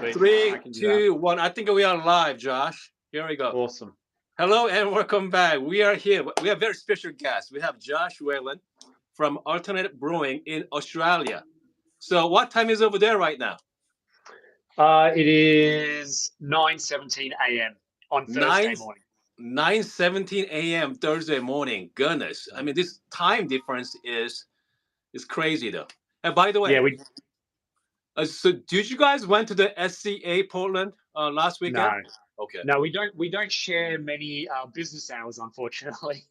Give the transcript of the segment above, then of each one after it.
Absolutely. I Three, can do that. 2, 1. I think we are live, Josh. Here we go. Awesome. Hello and welcome back. We are here. We have very special guests. We have Josh Walhain from Alternative Brewing in Australia. So, what time is over there right now? It is 9:17 a.m. on Thursday 9 morning. 9:17 a.m. Thursday morning. Goodness, I mean this time difference is crazy though. And by the Yeah, way, so did you guys went to the SCA Portland last weekend? no, Okay. no, we don't share many business hours, unfortunately.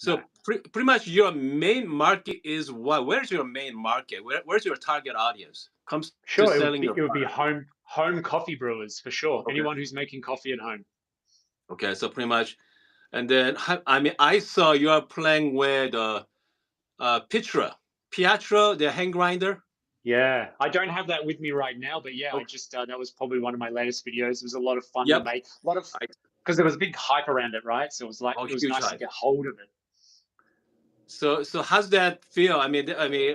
No. So pretty much your main market is what? Where's your main market? Where's your target audience? Comes to Sure, it would selling be your it would be product. home coffee brewers for sure. Okay. Anyone who's making coffee at home. Okay. So pretty much, and then I mean I saw you are playing with Piatra, the hand grinder. Yeah, I don't have that with me right now, but yeah, I Okay. just that was probably one of my latest videos. It was a lot of fun to Yep. make. A lot of I, because there was a big hype around it, right? So oh, it was huge nice to hype. get hold of it. So how's that feel? I mean,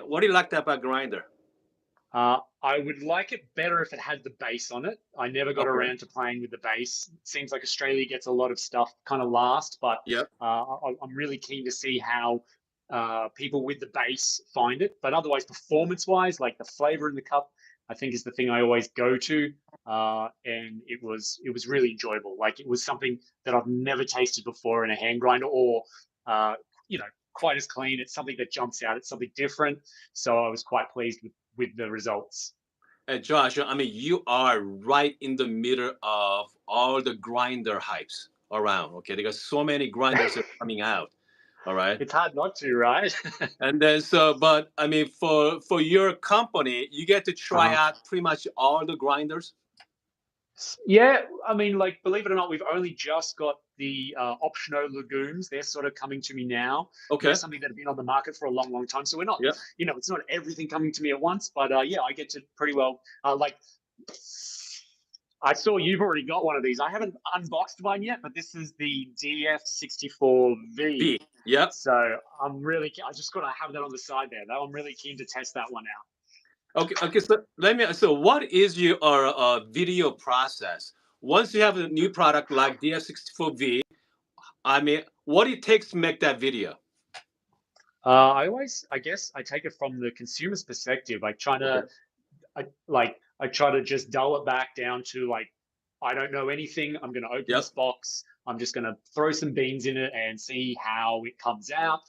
what do you like about grinder? I would like it better if it had the bass on it. I never got Okay. around to playing with the bass. It seems like Australia gets a lot of stuff kind of last, but Yep. I'm really keen to see how people with the bass find it. But otherwise, performance-wise, like the flavor in the cup, I think is the thing I always go to, and it was really enjoyable. Like it was something that I've never tasted before in a hand grinder, or uh, you know, quite as clean. It's something that jumps out. It's something different. So I was quite pleased with the results. Josh, I mean, you are right in the middle of all the grinder hypes around. Okay, because so many grinders are coming out. All right, It's hard not to, right? and then but I mean, for your company, you get to try uh-huh. out pretty much all the grinders. Yeah, I mean, like, believe it or not, we've only just got the optional legumes. They're sort of coming to me now. They're Okay. something that have been on the market for a long, long time. So we're not, Yep. it's not everything coming to me at once, but yeah, I get to pretty well. Like, I saw you've already got one of these. I haven't unboxed mine yet, but this is the DF64V. B. Yep. So I just got to have that on the side there, though. I'm really keen to test that one out. Okay. Okay. So let me. So what is your video process? Once you have a new product like DF64V, I mean, what it takes to make that video? I guess, I take it from the consumer's perspective. Okay. I try to just dull it back down to like, I don't know anything. I'm going to open Yep. this box. I'm just going to throw some beans in it and see how it comes out.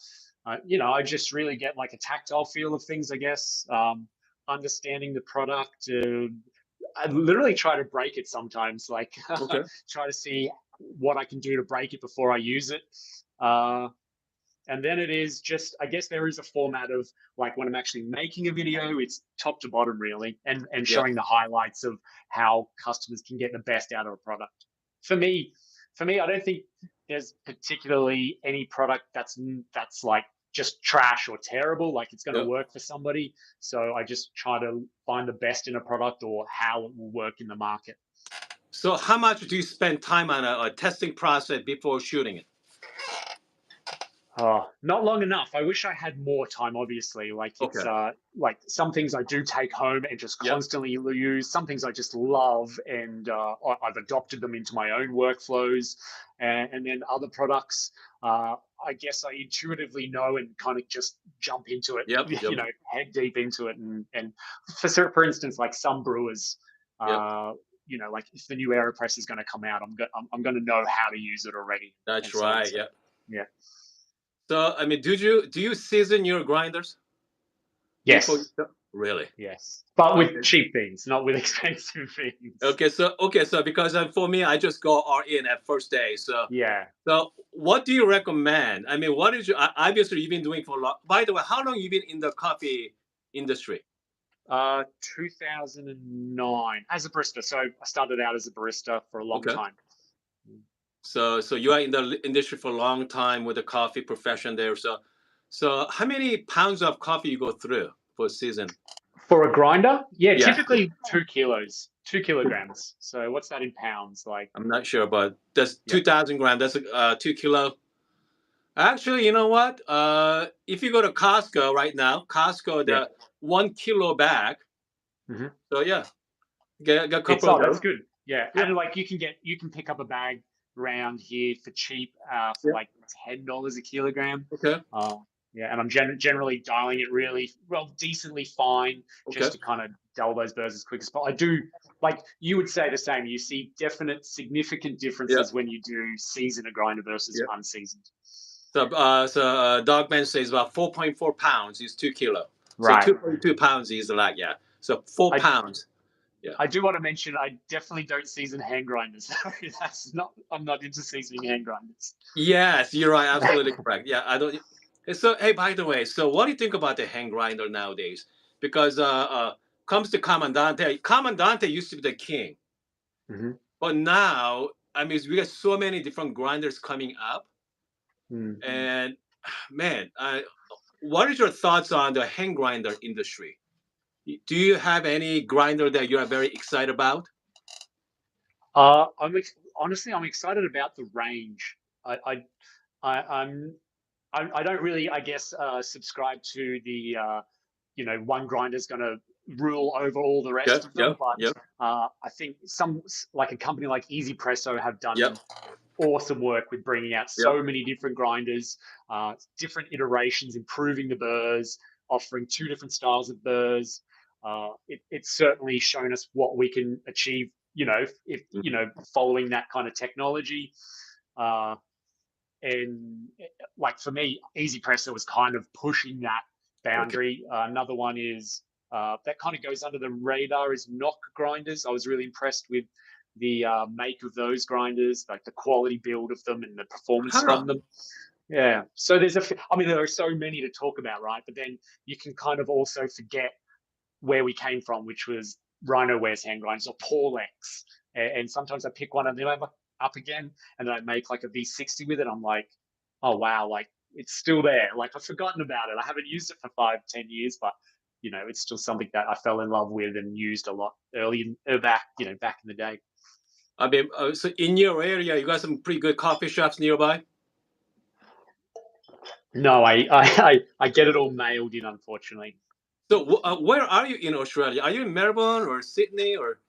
I just really get like a tactile feel of things, I guess. Understanding the product. I literally try to break it sometimes, like Okay. try to see what I can do to break it before I use it. Uh, and then it is just, I guess there is a format of like when I'm actually making a video, it's top to bottom really, and Yep. showing the highlights of how customers can get the best out of a product. For me, I don't think there's particularly any product that's like just trash or terrible. Like it's going to Yep. work for somebody. So I just try to find the best in a product or how it will work in the market. So how much do you spend time on a testing process before shooting it? Not long enough. I wish I had more time, obviously. Like it's Okay. like some things I do take home and just Yep. constantly use. Some things I just love and I've adopted them into my own workflows. And then other products, I guess I intuitively know and kind of just jump into it, Yep. Yep. head deep into it. And for instance, like some brewers, Yep. like if the new AeroPress is going to come out, I'm going to know how to use it already and That's so on. right. So, Yep. yeah. So I mean, do you season your grinders before? Yes. Really? Yes, but with Okay. cheap beans, not with expensive beans. Okay. So because for me, I just go all in at first day. So Yeah. so what do you recommend? I mean, what is your obviously you've been doing for a lot. By the way, how long you been in the coffee industry? 2009 as a barista. So I started out as a barista for a long Okay. time. So you are in the industry for a long time with the coffee profession there. So how many pounds of coffee you go through for a season? For a grinder, yeah, Yeah, typically 2 kilos, 2 kilograms. So what's that in pounds? Like, I'm not sure, but that's yeah, 2,000 grams. That's 2 kilo. Actually, you know what? If you go to Costco right now, Costco yeah. the 1 kilo bag. Hmm. So yeah, Get a It's couple of that's those. good. Yeah, Yeah. and like you can pick up a bag around here for cheap for Yeah. like $10 a kilogram. Okay. Uh, yeah, and I'm generally dialing it really well, decently fine, Okay. just to kind of dull those birds as quick as possible. I do like you would say the same. You see definite, significant Yeah. differences when you do season a grinder versus Yeah. unseasoned. So Dogman says about 4.4 pounds is 2 kilo. So Right. 2.2 pounds is like, yeah. So 4 I pounds. Yeah. I do want to mention I definitely don't season hand grinders. That's not I'm not into seasoning hand grinders. Yes, you're right. Absolutely correct. Yeah, I don't. So, hey, by the way, so what do you think about the hand grinder nowadays? Because comes to Commandante. Commandante used to be the king, Hmm. but now, I mean, we got so many different grinders coming up, Mm. and man, what is your thoughts on the hand grinder industry? Do you have any grinder that you are very excited about? Honestly, I'm excited about the range. I I'm I don't really, I guess, subscribe to the one grinder's going to rule over all the Yeah, rest of yeah, them. But yeah, I think like a company like Easy Presso have yeah, done awesome work with bringing out yeah. so many different grinders, different iterations, improving the burrs, offering two different styles of burrs. It's certainly shown us what we can achieve, if Mhm. following that kind of technology. Uh, and like for me, Easy Presser was kind of pushing that Okay. boundary. Another one is that kind of goes under the radar is knock grinders. I was really impressed with the make of those grinders, like the quality build of them and the performance Huh. from them. Yeah. So I mean, there are so many to talk about, right? But then you can kind of also forget where we came from, which was Rhino Ware's hand grinders or Paulex. And sometimes I pick one and then I'm up again and then I make like a V60 with it. I'm like, oh, wow, like it's still there. Like I've forgotten about it. I haven't used it for 5, 10 years, but it's still something that I fell in love with and used a lot back in the day. I mean, so in your area, you got some pretty good coffee shops nearby. No, I get it all mailed in, unfortunately. So, where are you in Australia? Are you in Melbourne or Sydney or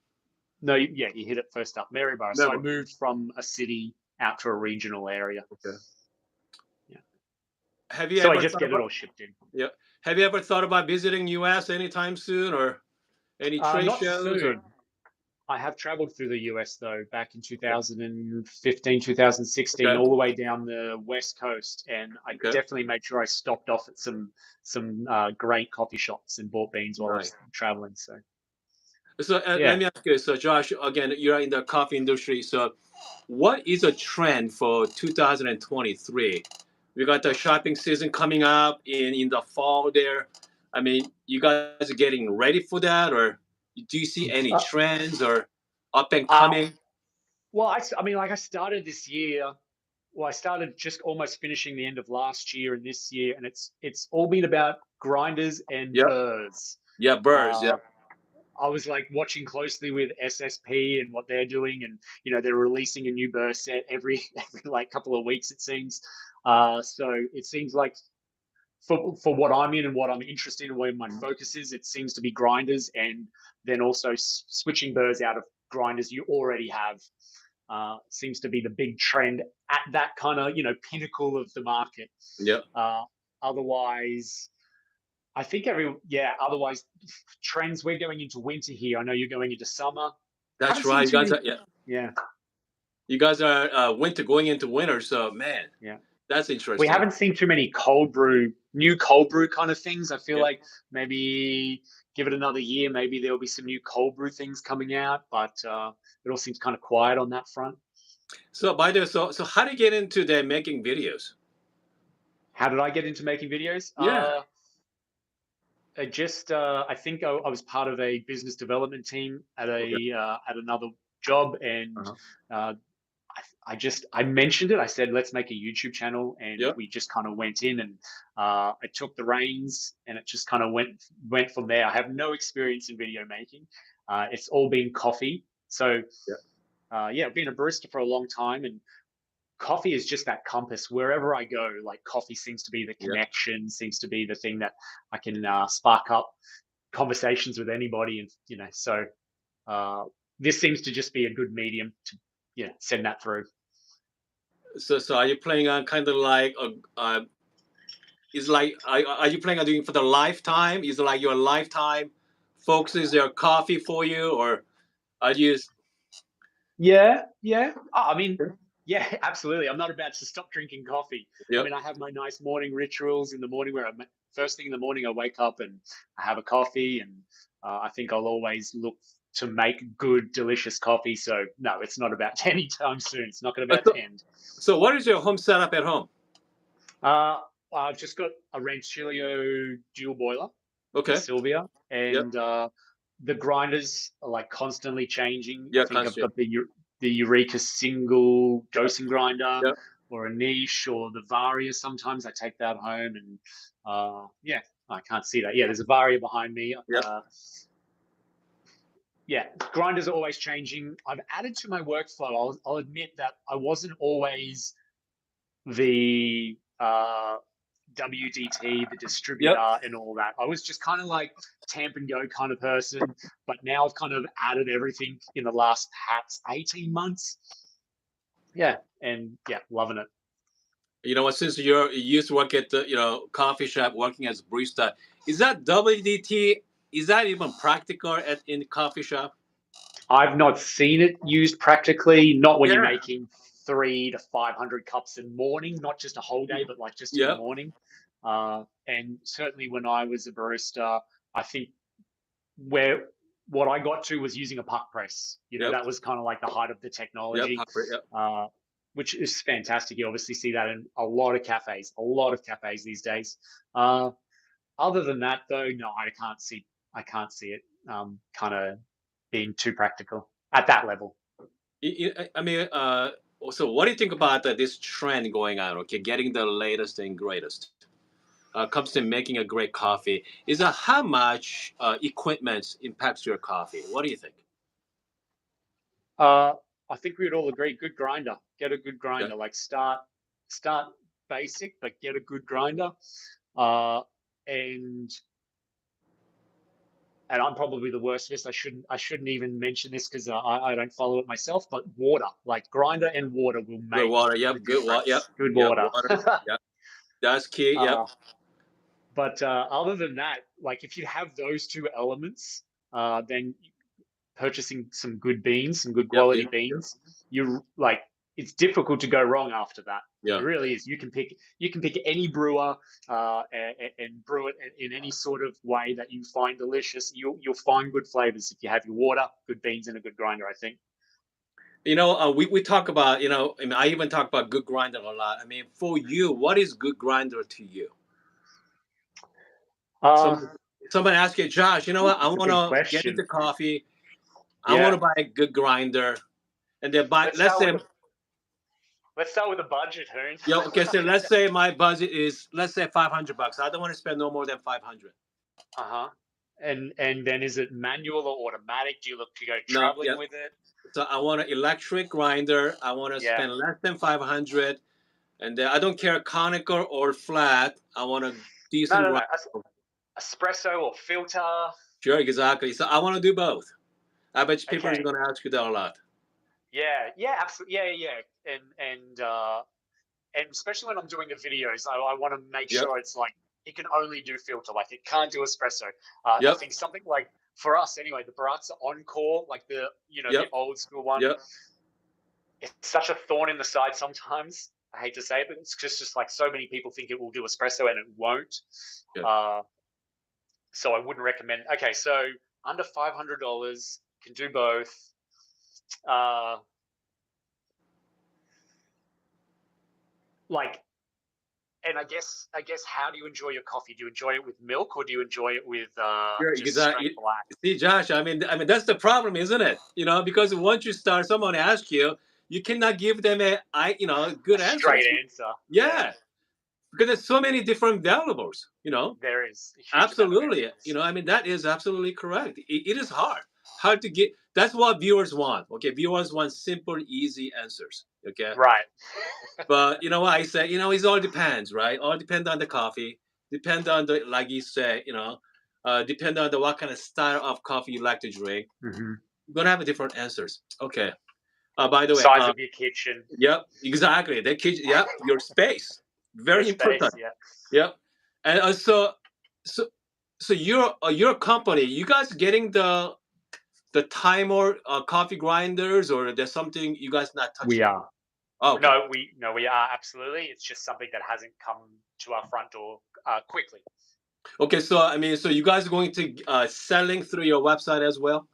No, yeah, you hit it first up, Maryborough. So I Melbourne? moved from a city out to a regional area. Okay. Yeah. Have you So I ever just thought get it about all shipped in. Yeah? Have you ever thought about visiting US anytime soon or any trade Not shows or? soon. I have traveled through the US though, back in 2015, 2016, Okay. all the way down the West Coast, and I Okay. definitely made sure I stopped off at some great coffee shops and bought beans while I Nice. was traveling. So So let yeah. me ask you. So Josh, again, you're in the coffee industry. So what is a trend for 2023? We got the shopping season coming up in the fall there. I mean, you guys are getting ready for that, or do you see any Uh, trends or up and uh, coming? well, I mean, like I started this year. Well, I started just almost finishing the end of last year and this year, and it's all been about grinders and Yep. burrs. Yeah, birds. Uh, Yep. I was like watching closely with SSP and what they're doing, and they're releasing a new burr set every like couple of weeks it seems. So it seems like for what I'm in and what I'm interested in, where my focus is, it seems to be grinders, and then also switching burrs out of grinders you already have. Seems to be the big trend at that kind of pinnacle of the market. Yep. Uh, Otherwise, I think otherwise trends, we're going into winter here. I know you're going into summer. That's Haven't seen right. You too guys many. are, yeah. Yeah, You guys are winter going into winter. So man, yeah. that's We interesting. haven't seen too many new cold brew kind of things. I feel Yeah. like maybe give it another year, maybe there'll be some new cold brew things coming out, but it all seems kind of quiet on that front. So by the way, so how do you get into the making videos? How did I get into making videos? Yeah. I think I was part of a business development team at Okay. at another job, and Uh-huh. uh, I mentioned it. I said, let's make a YouTube channel, and Yeah. we just kind of went in, and I took the reins, and it just kind of went from there. I have no experience in video making. It's all been coffee. So Yeah. yeah, I've been a barista for a long time, and coffee is just that compass. Wherever I go, like coffee seems to be the Yeah. connection, seems to be the thing that I can spark up conversations with anybody, and so this seems to just be a good medium to send that through. So are you planning on kind of like is like are you planning on doing for the lifetime? Is it like your lifetime focuses your coffee for you, or are you? Yeah. I mean, yeah, absolutely. I'm not about to stop drinking coffee. I Yep. mean, I have my nice morning rituals in the morning where first thing in the morning I wake up and I have a coffee, and I think I'll always look to make good, delicious coffee. So no, it's not about anytime soon. It's not going to about to end. So what is your home setup at home? I've just got a Rancilio dual boiler, Okay. the Sylvia, and the grinders are like constantly changing. Yeah, I think I've got the Eureka single dosing grinder, Yep. or a niche, or the Varia. Sometimes I take that home, and I can't see that. Yeah, there's a Varia behind me. Grinders are always changing. I've added to my workflow. I'll admit that I wasn't always the WDT, the distributor, and all that. I was just kind of like tamp and go kind of person, but now I've kind of added everything in the last perhaps 18 months. Loving it. You know what? Since you used to work at the coffee shop, working as a barista, is that WDT? Is that even practical in the coffee shop? I've not seen it used practically. Not when you're making 300 to 500 cups in the morning, not just a whole day, but like just in the morning. And certainly when I was a barista, I think what I got to was using a puck press. That was kind of like the height of the technology, which is fantastic. You obviously see that in a lot of cafes these days. Other than that, though, no, I can't see it kind of being too practical at that level. I mean, so what do you think about this trend going on? Okay, getting the latest and greatest. Comes to making a great coffee. Is how much equipment impacts your coffee? What do you think? I think we would all agree. Good grinder. Get a good grinder. Like start basic, but get a good grinder. And I'm probably the worst of this. I shouldn't even mention this because I don't follow it myself. But water, like grinder and water, will make good water. Yep, good water. Yep, good water. Yep, that's key. Yep. But other than that, like if you have those two elements, then purchasing some good beans, some good quality beans, you like it's difficult to go wrong after that. Yeah. It really is. You can pick any brewer and brew it in any sort of way that you find delicious. You'll find good flavors if you have your water, good beans, and a good grinder, I think. We talk about, I mean, I even talk about good grinder a lot. I mean, for you, what is good grinder to you? Somebody ask you, Josh, you know what? I want to get into coffee. I want to buy a good grinder. And then let's start with a budget, Hoon. Yeah, okay, so let's say my budget is, let's say $500. I don't want to spend no more than 500. And then is it manual or automatic? Do you look to go traveling with it? So I want an electric grinder. I want to spend less than 500, and then I don't care conical or flat. I want a decent grinder. Espresso or filter. Sure, exactly. So I want to do both. I bet you people are going to ask you that a lot. Yeah, absolutely. Yeah. And especially when I'm doing the videos, I want to make sure it's like it can only do filter, like it can't do espresso. I think something like, for us anyway, the Baratza Encore, like the the old school one, it's such a thorn in the side sometimes. I hate to say it, but it's just like so many people think it will do espresso and it won't. So I wouldn't recommend. Okay, so under $500 can do both. And I guess how do you enjoy your coffee? Do you enjoy it with milk or do you enjoy it with just straight black? See, Josh, I mean that's the problem, isn't it? Because once you start, someone asks you, you cannot give them a good answer. Straight answer. Yeah. Because there's so many different variables, There is. Absolutely. I mean, that is absolutely correct. It is hard to get. That's what viewers want. Okay. Viewers want simple, easy answers. Okay. Right. But you know what I say? It all depends, right? All depends on the coffee. Depend on like you say, depend on what kind of style of coffee you like to drink. Mm-hmm. gonna have different answers. Okay. By the way, Size of your kitchen. yep, exactly. The kitchen. Yep, your space. Very Your important. space, yeah. Yep. And so your company, you guys getting the timer coffee grinders, or there's something you guys not touching? We are. Oh, okay. No, we are absolutely. It's just something that hasn't come to our front door quickly. Okay, so I mean, so you guys are going to selling through your website as well?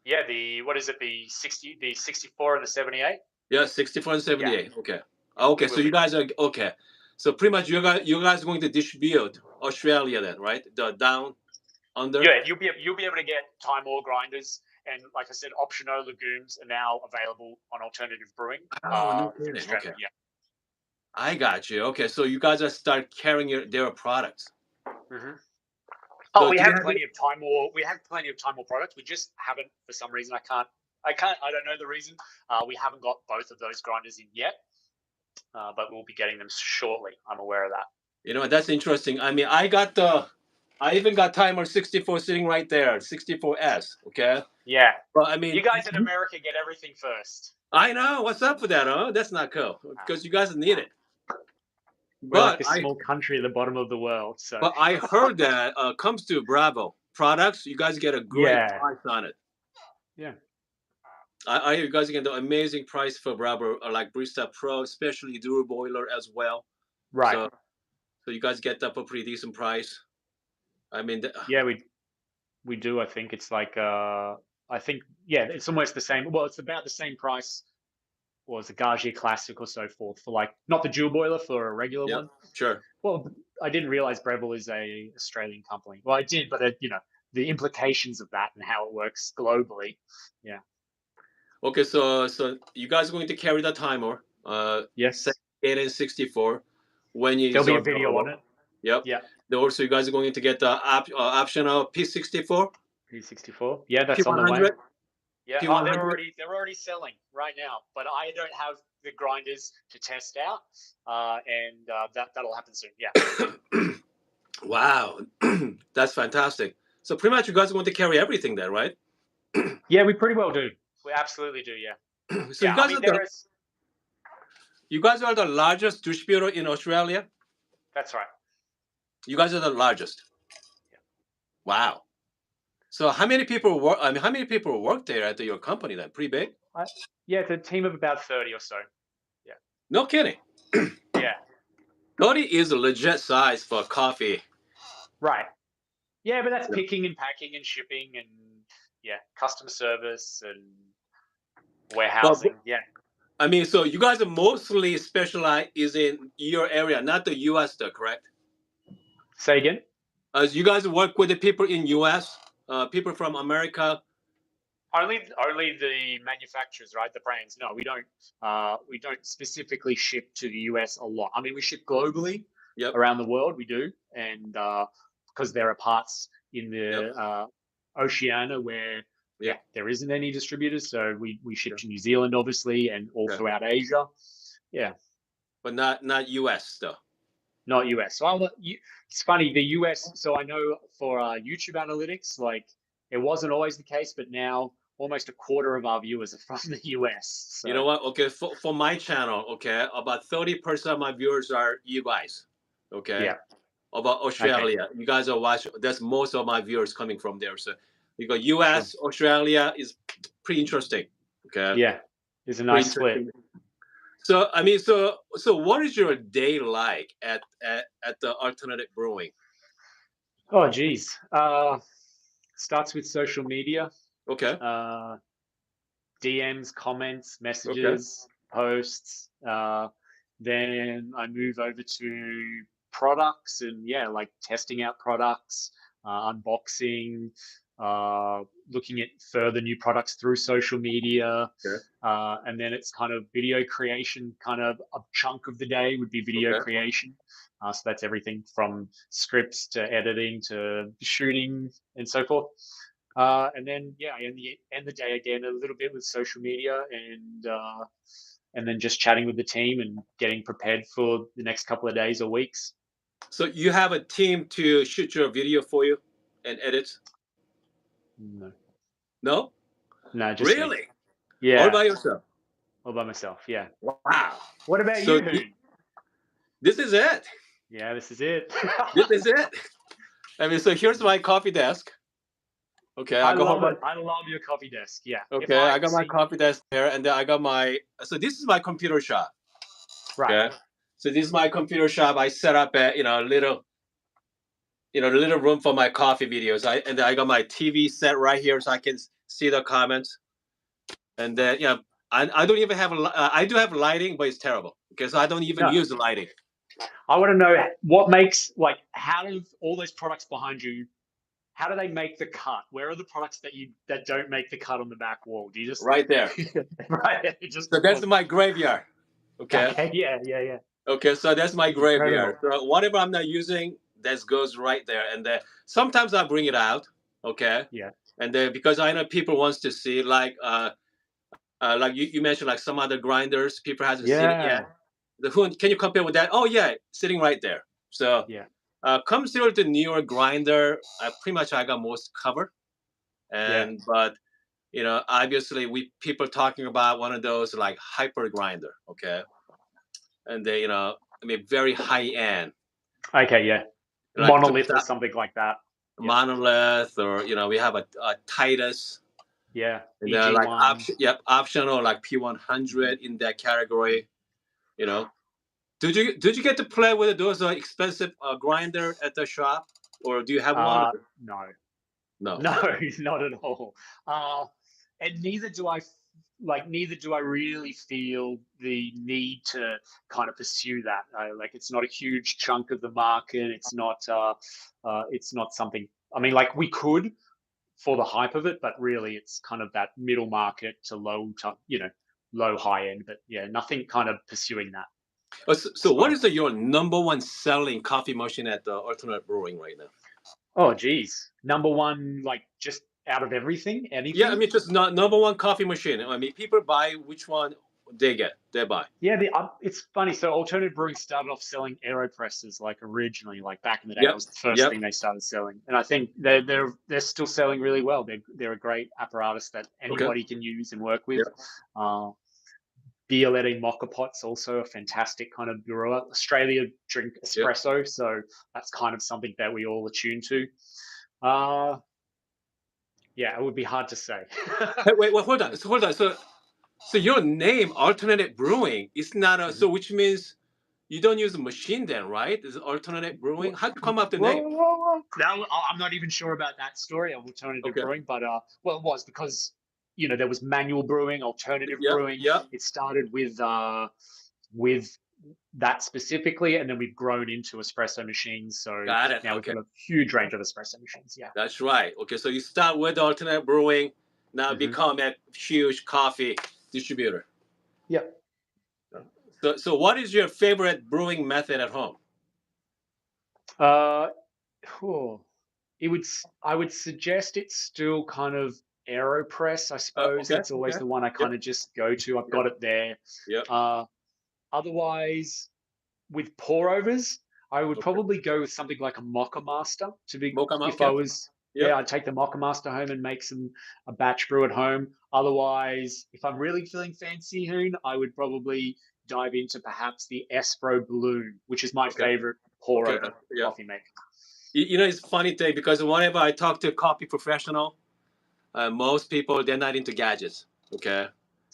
Yeah, what is it? The 64 and the 78. Yeah, 64 and 78. Yeah. Okay. Okay, so you guys are okay. So pretty much you guys are going to distribute Australia then, right? The down under. Yeah, you'll be able to get time ore grinders, and like I said, optional legumes are now available on Alternative Brewing. Oh, no kidding. Australia. Okay. Yeah. I got you. Okay, so you guys are start carrying their products. Mm-hmm. So Oh, we have plenty of time ore. We have plenty of time ore products. We just haven't, for some reason, I don't know the reason. We haven't got both of those grinders in yet, but we'll be getting them shortly. I'm aware of that. You know, that's interesting. I mean, I even got timer 64 sitting right there, 64S. Okay. Yeah. But I mean, you guys in America get everything first. I know. What's up with that, huh? That's not cool because you guys need it. We're like a small country at the bottom of the world. So. But I heard that comes to Bravo products, you guys get a great price on it. Yeah. I hear you guys get the amazing price for Bravo, like Barista Pro, especially dual boiler as well. Right. So you guys get that for a pretty decent price. I mean, yeah, we do. I think it's like it's almost the same. Well, it's about the same price. Was a Gage Classic or so forth for like not the dual boiler, for a regular one. Sure. Well, I didn't realize Breville is a Australian company. Well, I did, but the implications of that and how it works globally. Yeah. Okay, so you guys are going to carry the timer. Yes. 8 and 64. There'll be a video on it. Yep. Yeah. Also, you guys are going to get the optional P64. P64. Yeah, that's on the way. Yeah, they're already selling right now, but I don't have the grinders to test out, and that'll happen soon. Yeah. Wow, that's fantastic. So pretty much you guys are going to carry everything there, right? Yeah, we pretty well do. We absolutely do. Yeah. So yeah, you guys are the largest distributor in Australia. That's right. You guys are the largest. Yeah. Wow. So how many people work? I mean, how many people work there at your company then? Pretty big? Yeah, it's a team of about 30 or so. Yeah. No kidding. Yeah. 30 is a legit size for coffee. Right. Yeah, but that's picking and packing and shipping and customer service and warehousing. Yeah. I mean, so you guys are mostly specialized in your area, not the U.S. though, correct? Say again? You guys work with the people in U.S., people from America? Only the manufacturers, right? The brands. No, we don't. We don't specifically ship to the US a lot. I mean, we ship globally around the world. We do, and because there are parts in the Oceania where there isn't any distributors, so we ship to New Zealand, obviously, and all throughout Asia. Yeah, but not US though. Not US. So it's funny. The US. So I know for YouTube analytics, like it wasn't always the case, but now almost a quarter of our viewers are from the US. So. You know what? Okay, for my channel, okay, about 30% of my viewers are you guys. Okay. Yeah. About Australia, you guys are watching. That's most of my viewers coming from there. So you go US, Australia is pretty interesting. Okay. Yeah, it's a nice split. So I mean, so what is your day like at the Alternative Brewing? Oh, geez. Starts with social media. Okay. DMs, comments, messages, posts. Then I move over to products and like testing out products, unboxing, looking at further new products through social media. And then it's kind of video creation, kind of a chunk of the day would be video creation. So that's everything from scripts to editing to shooting and so forth. And then I end the day again a little bit with social media and then just chatting with the team and getting prepared for the next couple of days or weeks. So you have a team to shoot your video for you and edit? No. No? No, just me. Really? All Yeah, by yourself? all by myself. Yeah. Wow. What about So you, Hoon? this is it. Yeah, this is it. This is it. I mean, so here's my coffee desk. Okay, I I go home. love it. I love your coffee desk. Yeah. If Okay, I I got my see, coffee desk there, and then I got my. So this is my computer shop. right. Okay, so this is my computer shop. I set up a little little room for my coffee videos. And then I got my TV set right here, so I can see the comments. And then I don't even have I do have lighting, but it's terrible because I don't even No, use the lighting. I want to know what makes like how do all those products behind you? How do they make the cut? Where are the products that don't make the cut on the back wall? Do you just Right there. right? It just So that's my graveyard. Okay. okay. Yeah, yeah, yeah. Okay, so that's my Incredible. graveyard. So whatever I'm not using, that goes right there. And then sometimes I bring it out. Okay. Yeah, And then because I know people wants to see like you mentioned like some other grinders, people hasn't seen it yeah, yet. Can you compare with that? Oh yeah, sitting right there. So yeah, comes to the newer grinder, pretty much I got most covered. yeah. And but obviously we people talking about one of those like hyper grinder, okay, and they I mean very high end, Okay, yeah. like Monolith or something like that. Yeah, monolith, or we have a Titus, yeah. and then like EG1. optional like P100 in that category. You know, did you get to play with those expensive grinder at the shop, or do you have one? No, No. no, not at all. And neither do I. Like, neither do I really feel the need to kind of pursue that. Like, it's not a huge chunk of the market. It's not. It's not something. I mean, like we could for the hype of it, but really, it's kind of that middle market to low high end. But yeah, nothing kind of pursuing that. So what So, is your number one selling coffee machine at the Alternative Brewing right now? oh, geez, number one, like just out of everything, Yeah, I anything. mean, just not number one coffee machine. I mean, people buy which one they buy. Yeah, it's funny. So Alternative Brewing started off selling AeroPresses like originally, like back in the day. That Yep, was the first yep. thing they started selling, and I think they're still selling really well. They're a great apparatus that Okay. anybody can use and work with. Yep. Bialetti Mocha Pot's also a fantastic kind of brewer. Australia drink Yep. espresso, so that's kind of something that we all attune to. Uh, yeah, it would be hard to say. Hey, wait, hold on. Hold on. So your name, Alternative Brewing, is not a Mhm. so which means you don't use a machine then, right? Is Alternative Brewing? Whoa, How'd you come up with the whoa, name? whoa, whoa. Now, I'm not even sure about that story of alternative Okay. brewing, but well, it was because there was manual brewing, alternative Yep. brewing. Yep. It started with that specifically, and then we've grown into espresso machines. So Got it. now we've Okay. got a huge range of espresso machines. Yeah. That's right. Okay. So you start with Alternative Brewing, now Hmm. become a huge coffee distributor. Yep. So what is your favorite brewing method at home? Uh, cool. I would suggest it's still kind of AeroPress. I suppose Okay. that's always Okay. the one I Yep. kind of just go to. I've Yep. got it there. Yep. Uh, Otherwise, with pour overs, I would Okay. probably go with something like a Mocha Master. Mocha If I okay. was, yeah, Yep. I'd take the Mocha Master home and make a batch brew at home. Otherwise, if I'm really feeling fancy, Hoon, I would probably dive into perhaps the Espro Balloon, which is my Okay. favorite pour Okay. over Yeah. coffee maker. It's funny thing because whenever I talk to a coffee professional, most people they're not into gadgets. Okay.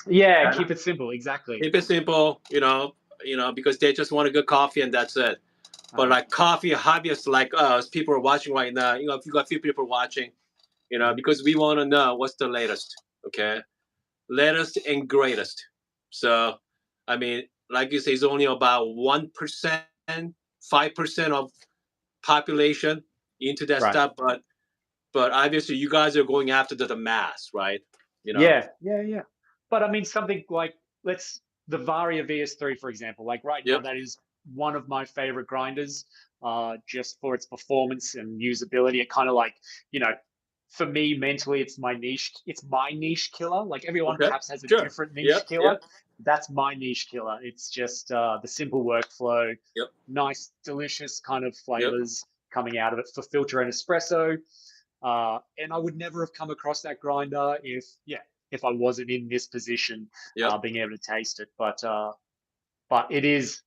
Yeah, keep it simple. Exactly. Keep it simple. Because they just want a good coffee and that's it. But like coffee hobbyists like us, people are watching right now. If you got a few people watching, because we want to know what's the latest. Okay, latest and greatest. So, I mean, like you say, it's only about 1%, 5% of population into that Right. stuff. But obviously, you guys are going after the mass, right? Yeah, yeah, yeah. But I mean, something like the Varia VS3, for example. Like right now, Yep. that is one of my favorite grinders, just for its performance and usability. It kind of like, you know, for me mentally, it's my niche. It's my niche killer. Like everyone Okay. perhaps has a Sure. different niche Yep. killer. Yep. That's my niche killer. It's just the simple workflow, Yep. nice, delicious kind of Yep. flavors coming out of it for filter and espresso. And I would never have come across that grinder if if I wasn't in this position, Yep. being able to taste it. But it is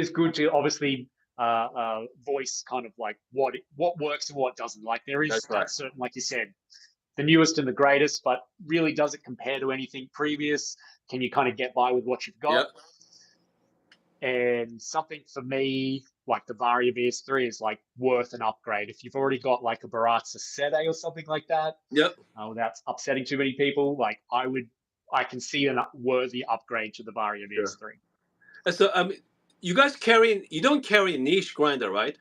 good to obviously voice kind of like what works and what doesn't. Like there is That's right. that certain, like you said, the newest and the greatest, but really does it compare to anything previous? Can you kind of get by with what you've got? Yep. And something for me, like the Varia VS3 is like worth an upgrade. If you've already got like a Baratza Sede or something like that, Yep. without upsetting too many people, like I can see a worthy upgrade to the Varia Sure. VS3. So you don't carry a niche grinder, right?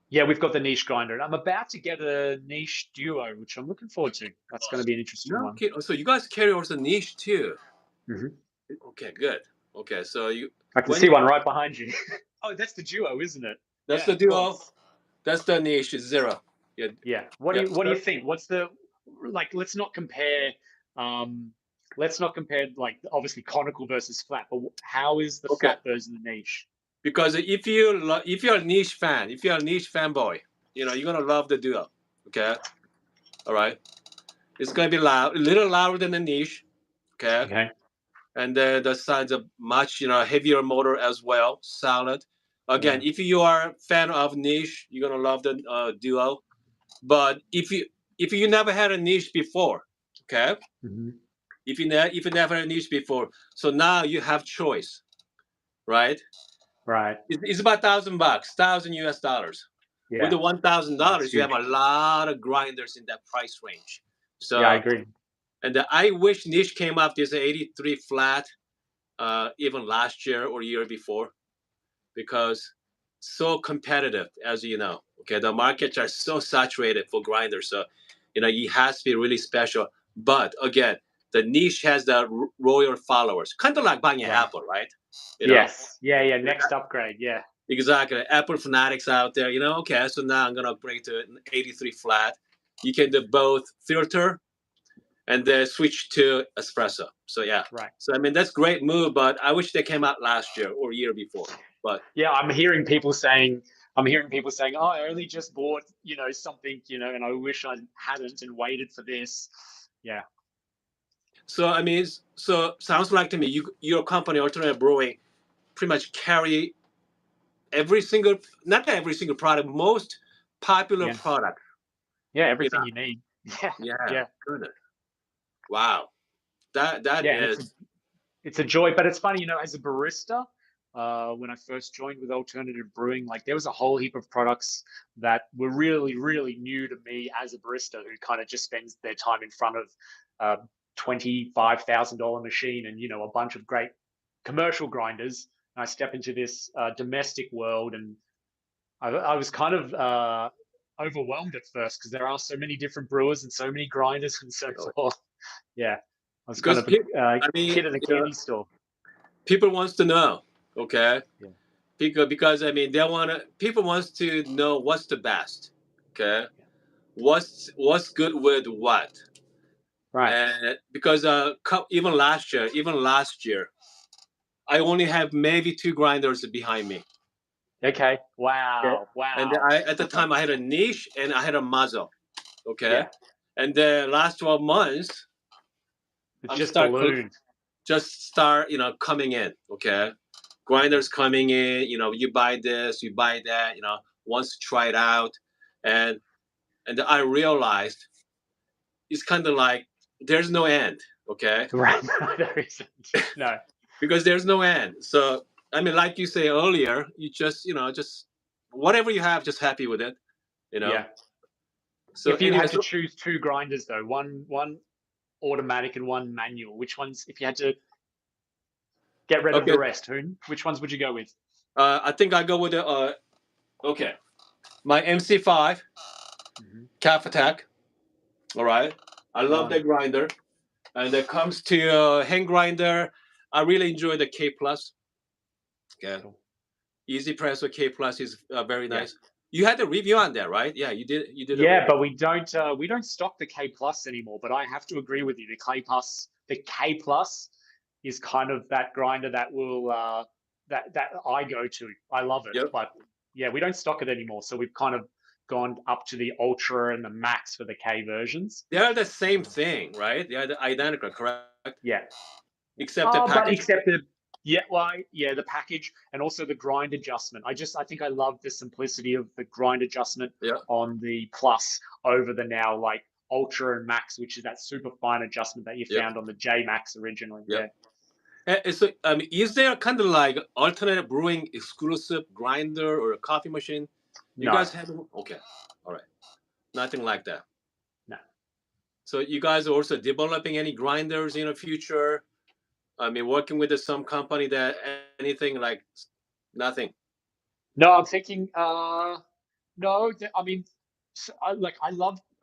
Yeah, we've got the niche grinder, and I'm about to get a niche duo, which I'm looking forward to. That's going to be an interesting No, one. okay. So you guys carry also niche too. Mm-hmm. Okay, good. Okay, so I can when see one right behind you. Oh, that's the duo, isn't it? that's Yeah, the of duo. course. That's the niche is 0. Yeah. Yeah. What Yeah. do you think? What's the like? Let's not compare. Um, let's not compare like obviously conical versus flat. But how is the Okay. flat versus the niche? Because if you're a niche fan, if you're a niche fanboy, you're gonna love the duo. Okay. All right. It's gonna be loud, a little louder than the niche. Okay. Okay. And the sides are much heavier motor as well, solid. Again, Yeah. if you are a fan of niche, you're gonna love the duo. But if you never had a niche before, okay, Mm-hmm. if you never had a niche before, so now you have choice, right? Right. It's about $1,000, $1,000 US. With Yeah. the That's $1,000, you have huge. a lot of grinders in that price range. Yeah, I So, agree. and I wish niche came up this 83 flat, even last year or year before, because so competitive, as you know. Okay, the markets are so saturated for grinders, so it has to be really special. But again, the niche has the royal followers, kind of like buying an Right. Apple, right? Yes. Yeah. Yeah. Next upgrade. Yeah. Exactly. Apple fanatics out there, okay, so now I'm gonna upgrade to an 83 flat. You can do both filter and then switch to espresso. So yeah. Right. So I mean that's great move, but I wish they came out last year or year before. But Yeah, I'm hearing people saying, oh, I only just bought, something, and I wish I hadn't and waited for this. Yeah. so I mean, so sounds like to me your company Alternative Brewing pretty much carry not every single product, most popular Yeah. product. Yeah. You Everything know? you need. Yeah. Yeah. Yeah. Goodness. Wow. That Yeah. And is. it's a joy, but it's funny, as a barista, when I first joined with Alternative Brewing, like there was a whole heap of products that were really, really new to me as a barista who kind of just spends their time in front of a $25,000 machine and, a bunch of great commercial grinders. And I step into this domestic world, and I was kind of overwhelmed at first because there are so many different brewers and so many grinders and so forth. Yeah, I was kind Because of a I mean, kid at a candy store. people wants to know, okay? Yeah. Because I mean, people wants to know what's the best, okay? What's good with what? Right. And because even last year, I only have maybe 2 grinders behind me. Okay. Okay. Wow. And Wow. at the time I had a niche and I had a muzzle, okay? Yeah. And the last 12 months, It's I'm just start ballooned. coming in, okay? Grinders coming in, you buy this, you buy that, wants to try it out. And I realized it's kind of like there's no end, okay? Right. No, there isn't. No. Because there's no end. So I mean, like you say earlier, you just whatever you have, just happy with it, you know. Yeah. So If you anyway, had to choose two grinders though, one automatic and one manual, which ones, if you had to get rid of okay, the rest, which ones would you go with? I think I go with the okay, my MC5 Mm-hmm. Calf Attack. All right, I love One. that grinder. And when it comes to hand grinder, I really enjoy the K Plus. Yeah, Cool. Easy Press with K Plus is very Yeah. nice. You had a review on that, right? Yeah, you did. You did a Yeah, review. but we don't stock the K Plus anymore. But I have to agree with you. The K Plus is kind of that grinder that will that I go to. I love it. Yep. But yeah, we don't stock it anymore. So we've kind of gone up to the Ultra and the Max for the K versions. They are the same thing, right? They are identical, correct? Yeah. Except the But package. except the package and also the grind adjustment. I think I love the simplicity of the grind adjustment on the Plus over the now like Ultra and Max, which is that super fine adjustment that you found on the J Max originally. Yeah. So, is there kind of like Alternative Brewing exclusive grinder or a coffee machine? You guys have? Okay, all right, nothing like that. No. So you guys are also developing any grinders in the future? I mean, working with some company that anything like nothing. No, I'm thinking. No, I mean,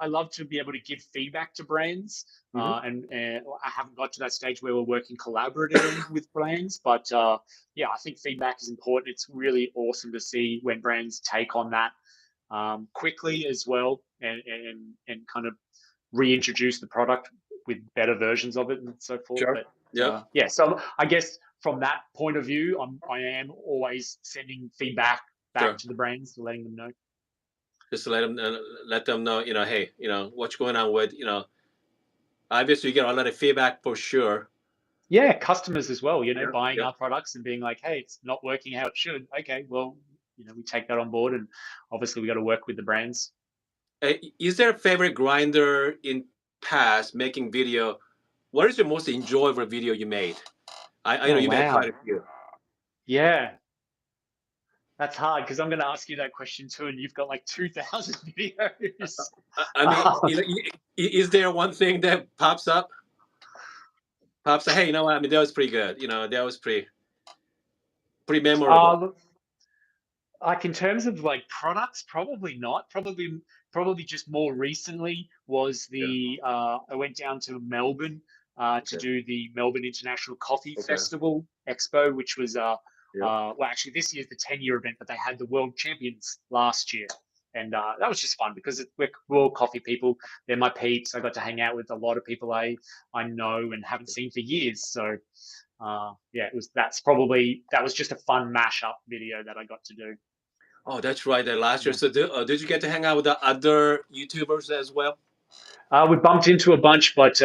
I love to be able to give feedback to brands, and I haven't got to that stage where we're working collaboratively with brands, but yeah, I think feedback is important. It's really awesome to see when brands take on that quickly as well, and kind of reintroduce the product with better versions of it and so forth. Sure. But yeah, so I guess from that point of view, I am always sending feedback back to the brands, letting them know. Just to let them know, hey, what's going on with, obviously you get a lot of feedback for sure. Yeah, customers as well, buying our products and being like, hey, it's not working how it should. Okay, well, we take that on board, and obviously we got to work with the brands. Is there a favorite grinder in past making video? What is your most enjoyable video you made? I know you made quite a few. Yeah. That's hard because I'm going to ask you that question too, and you've got like 2,000 videos. I mean, is there one thing that pops up? Hey, you know what? I mean, that was pretty good. That was pretty memorable. Like in terms of like products, probably not. Probably just more recently was the I went down to Melbourne to do the Melbourne International Coffee Festival Expo, which was well, actually this year's the 10-year event, but they had the world champions last year. And that was just fun because we're all coffee people. They're my peeps. I got to hang out with a lot of people I know and haven't seen for years. So yeah, that was just a fun mashup video that I got to do. Oh, that's right. That last year. So did you get to hang out with the other YouTubers as well? We bumped into a bunch, but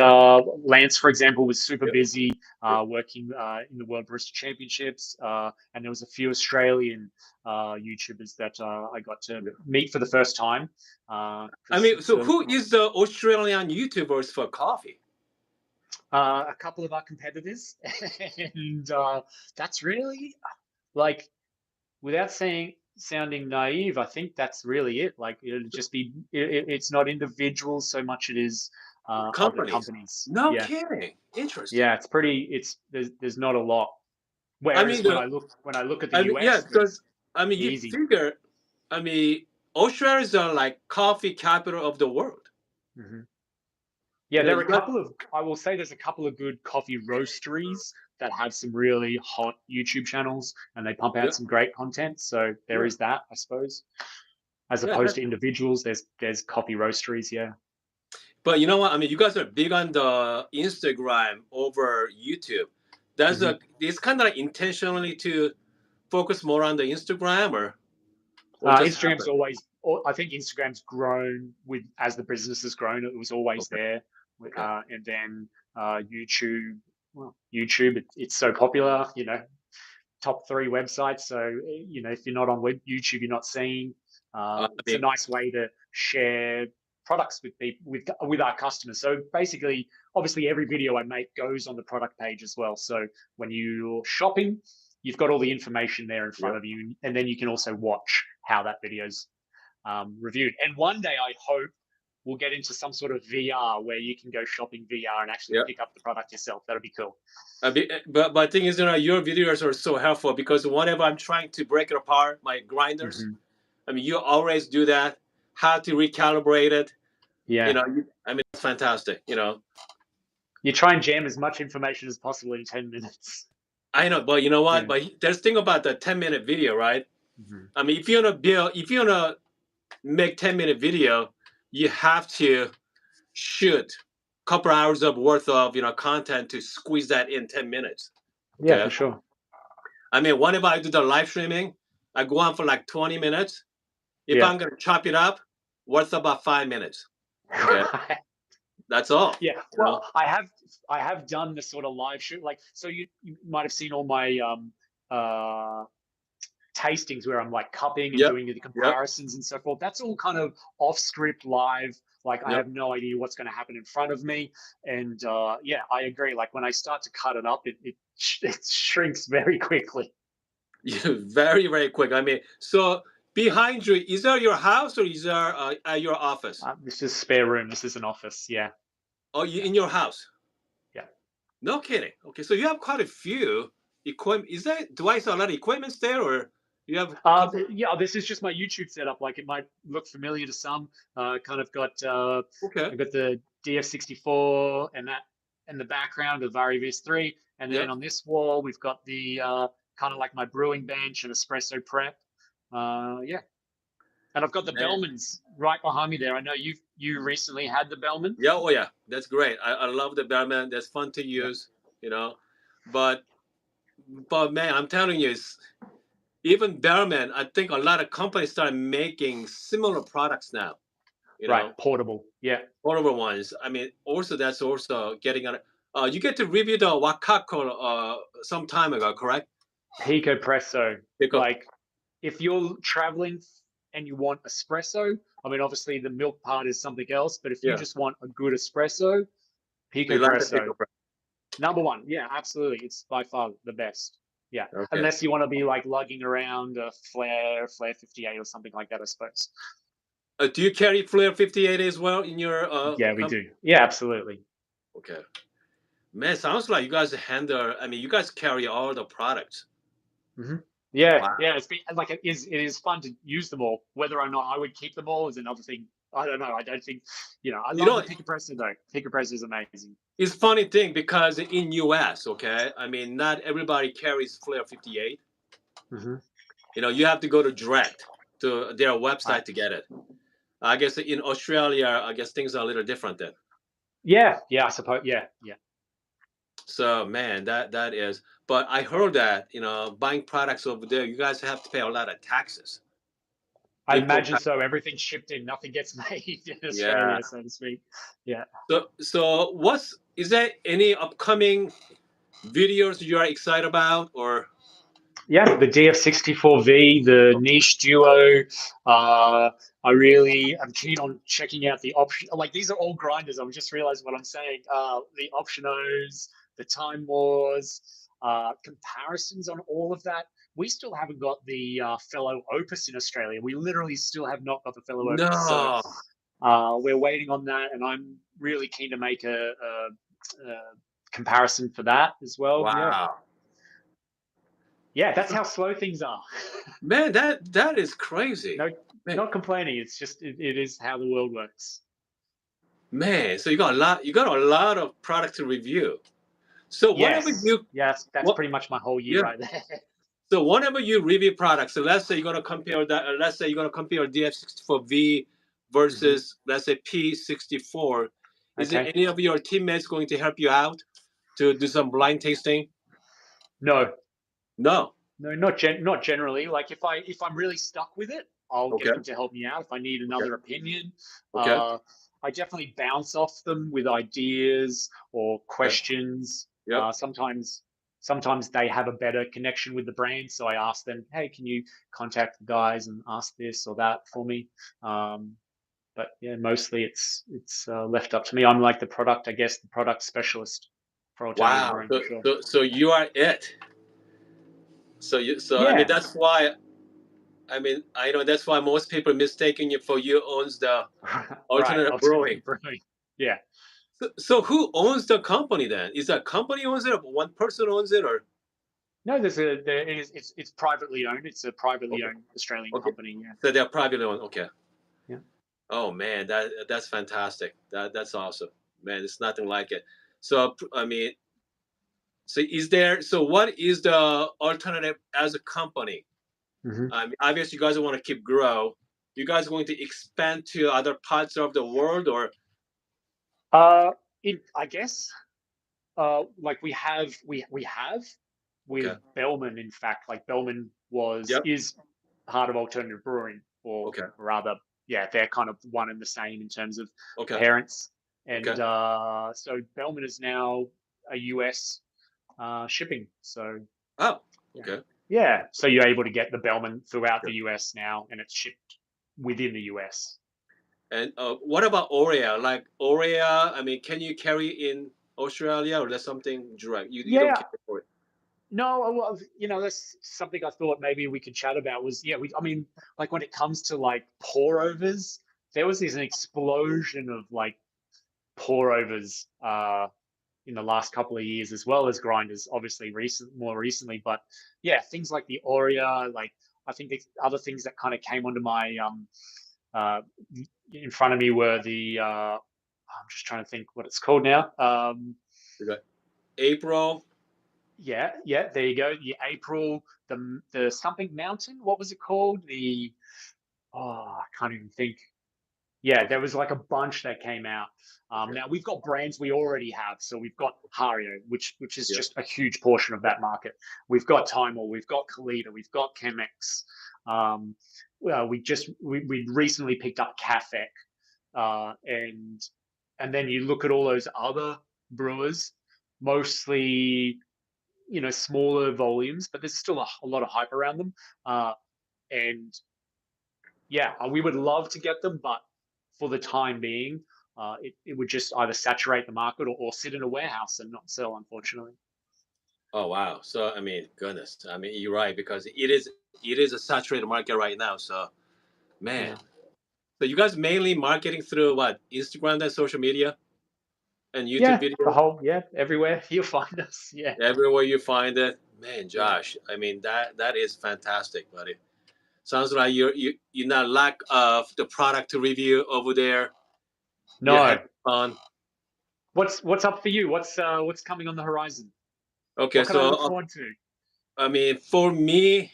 Lance, for example, was super busy working in the World Barista Championships, and there was a few Australian YouTubers that I got to meet for the first time. I mean, so who is the Australian YouTubers for coffee? A couple of our competitors, and that's really like, without sounding naive, I think that's really it. Like, it'll just be it's not individuals so much it is companies. No kidding. Interesting. Yeah, there's not a lot. Whereas when I look at the US, yeah, because I mean, easy. You figure, I mean, Australia is like coffee capital of the world. Mm-hmm. Yeah, there are I will say there's a couple of good coffee roasteries that have some really hot YouTube channels, and they pump out some great content. So there is that, I suppose. As opposed to individuals, there's coffee roasteries, yeah. But you know what? I mean, you guys are big on the Instagram over YouTube. It's kind of like intentionally to focus more on the Instagram, or Instagram's always. I think Instagram's grown as the business has grown. It was always there, and then YouTube. Well, YouTube, it's so popular. Top 3 websites. So if you're not on YouTube, you're not seen. It's a nice way to share products with people, with our customers. So basically, obviously, every video I make goes on the product page as well. So when you're shopping, you've got all the information there in front of you, and then you can also watch how that video's reviewed. And one day, I hope we'll get into some sort of VR where you can go shopping VR and actually pick up the product yourself. That'll be cool. But the thing is, your videos are so helpful because whenever I'm trying to break it apart, my grinders, I mean, you always do that. How to recalibrate it. Yeah. I mean, it's fantastic. You try and jam as much information as possible in 10 minutes. I know, but you know what? But there's a thing about the 10-minute video, right? I mean, if you want to make 10-minute video, you have to shoot a couple hours of worth of content to squeeze that in 10 minutes. Okay? Yeah, for sure. I mean, whenever I do the live streaming, I go on for like 20 minutes. If I'm gonna chop it up, worth about 5 minutes. Okay, that's all. Yeah, You know. well, I have done the sort of live shoot, like, so you might have seen all my uh tastings where I'm like cupping and Yep. doing the Yep. comparisons and so forth. That's all kind of off script live. Like I Yep. have no idea what's going to happen in front of me. And yeah, I agree. Like when I start to cut it up, it shrinks very quickly. Yeah, very, very quick. I mean, so behind you, is that your house or is that at your office? This is spare room. This is an office. Yeah, Oh, you yeah, in your house? yeah. No kidding. Okay, so you have quite a few equipment. Is that, do I see a lot of equipments there, or you have a couple? Yeah, this is just my YouTube setup. Like it might look familiar to some. Kind of got Okay. I got the DF64 and that in the background of REVS3, and then Yep. on this wall we've got the kind of like my brewing bench and espresso prep. Yeah, and I've got the Man. Bellmans right behind me there. I know you recently had the Bellman. Yeah. Oh, yeah. That's great. I love the Batman. That's fun to Yeah. use. You know, but man, I'm telling you, it's, even Bearman, I think a lot of companies start making similar products now. You Right, know, portable. Yeah. portable ones. I mean, also that's also getting on. You get to review the Wakako some time ago, correct? Pico Presso. Pick up. Like if you're traveling and you want espresso, I mean, obviously the milk part is something else, but if you Yeah. just want a good espresso, So Pico you like the Presso, pick up. number one. Yeah, absolutely. It's by far the best. Yeah. Okay. Unless you want to be like lugging around a Flair 58 or something like that, I suppose. Do you carry Flair 58 as well in your Yeah, we do. Yeah, absolutely. Okay. Man, sounds like you guys handle. I mean, you guys carry all the products. Hmm. Yeah, Wow. yeah. It's been like it is fun to use them all. Whether or not I would keep them all is another thing. I don't know. I don't think, I You love know, the Pico Presso though. Pico Presso is amazing. it's funny thing because in US, okay, I mean, not everybody carries Flair 58. Hmm. You know, you have to go to direct to their Right. website to get it. I guess in Australia, I guess things are a little different then. Yeah, yeah. I suppose. Yeah, yeah. So man, that is. But I heard that buying products over there, you guys have to pay a lot of taxes. I Import imagine tax. so. Everything's shipped in. Nothing gets made in Yeah. Australia, so to speak. Yeah. So is there any upcoming videos you are excited about or? Yeah, the DF64V, the niche duo. I'm keen on checking out the option. Like these are all grinders. I'm just realizing what I'm saying. The optionos, the time wars, comparisons on all of that. We still haven't got the fellow Opus in Australia. We literally still have not got the fellow Opus. So No. we're waiting on that, and I'm really keen to make a comparison for that as well. Yeah. Wow. Yeah, that's how slow things are. Man, that is crazy. No, Man, not complaining. It's just it is how the world works. man, so you got a lot of product to review. So whatever Yes, you yes, that's what pretty much my whole year yeah. right there. So whenever you review products, so let's say you're gonna compare that. Let's say you're gonna compare DF64V Hmm. versus let's say P64. Is there Okay. any of your teammates going to help you out to do some blind tasting? No, No. no, not generally. Like if I'm really stuck with it, I'll Okay. get them to help me out. If I need Okay. another opinion, Okay. uh, I definitely bounce off them with ideas or Okay. questions. Yep. Sometimes they have a better connection with the brand, so I ask them, "Hey, can you contact the guys and ask this or that for me?" Um, but yeah, mostly it's left up to me. I'm like the product, I guess, the product specialist for Alternative Wow. Brewing So, for sure. so so you are it. So I mean Yeah, that's why I mean I know that's why most people mistaking you for you owns the right. alternative brewing. Alternative Brewing. Yeah. So who owns the company then? Is that company owns it or one person owns it or No, it's privately owned. It's a privately okay. owned Australian Okay. company. Yeah. So they're privately owned. Okay. Yeah. Oh man, that's fantastic. That's awesome. Man, it's nothing like it. So I mean, so what is the alternative as a company? Hmm. Obviously you guys want to keep grow. You guys going to expand to other parts of the world or Uh, I guess like we have okay. with Bellman. In fact, like Bellman Yep. is part of Alternative Brewing, or Okay. rather yeah, they're kind of one and the same in terms of Okay. parents. And Okay. so Bellman is now a US shipping. So Oh. yeah. Okay. Yeah, so you're able to get the Bellman throughout the US now, and it's shipped within the US. And what about Oreo? Like Oreo, I mean, can you carry in Australia, or that's something direct? You don't Yeah, carry for it. no, well, that's something I thought maybe we could chat about was, yeah, I mean, like when it comes to like pour overs, there was an explosion of like pour overs in the last couple of years, as well as grinders, obviously more recently. But yeah, things like the Oreo, like I think the other things that kind of came onto my uh, in front of me were the I'm just trying to think what it's called now. You got April. Yeah, there you go. The April, the something mountain. What was it called? I can't even think. Yeah, Okay. there was like a bunch that came out. Okay. Now we've got brands we already have. So we've got Hario, which is Yeah. just a huge portion of that market. We've got Timor, we've got Kalita, we've got Chemex. Well, we recently picked up Cafec, and then you look at all those other brewers, mostly smaller volumes, but there's still a lot of hype around them. And yeah, we would love to get them, but for the time being, it would just either saturate the market or sit in a warehouse and not sell, unfortunately. Oh wow. So I mean, goodness. I mean, you're right, because it is a saturated market right now. So man. Yeah. So you guys mainly marketing through what? Instagram and social media and YouTube Yeah, video? everywhere you'll find us. Yeah. Everywhere you find it. Man, Yeah. Josh, I mean that is fantastic, buddy. Sounds like you're not lack of the product to review over there. You're No. having fun. What's up for you? What's coming on the horizon? Okay, What can I so look forward to? I mean, for me,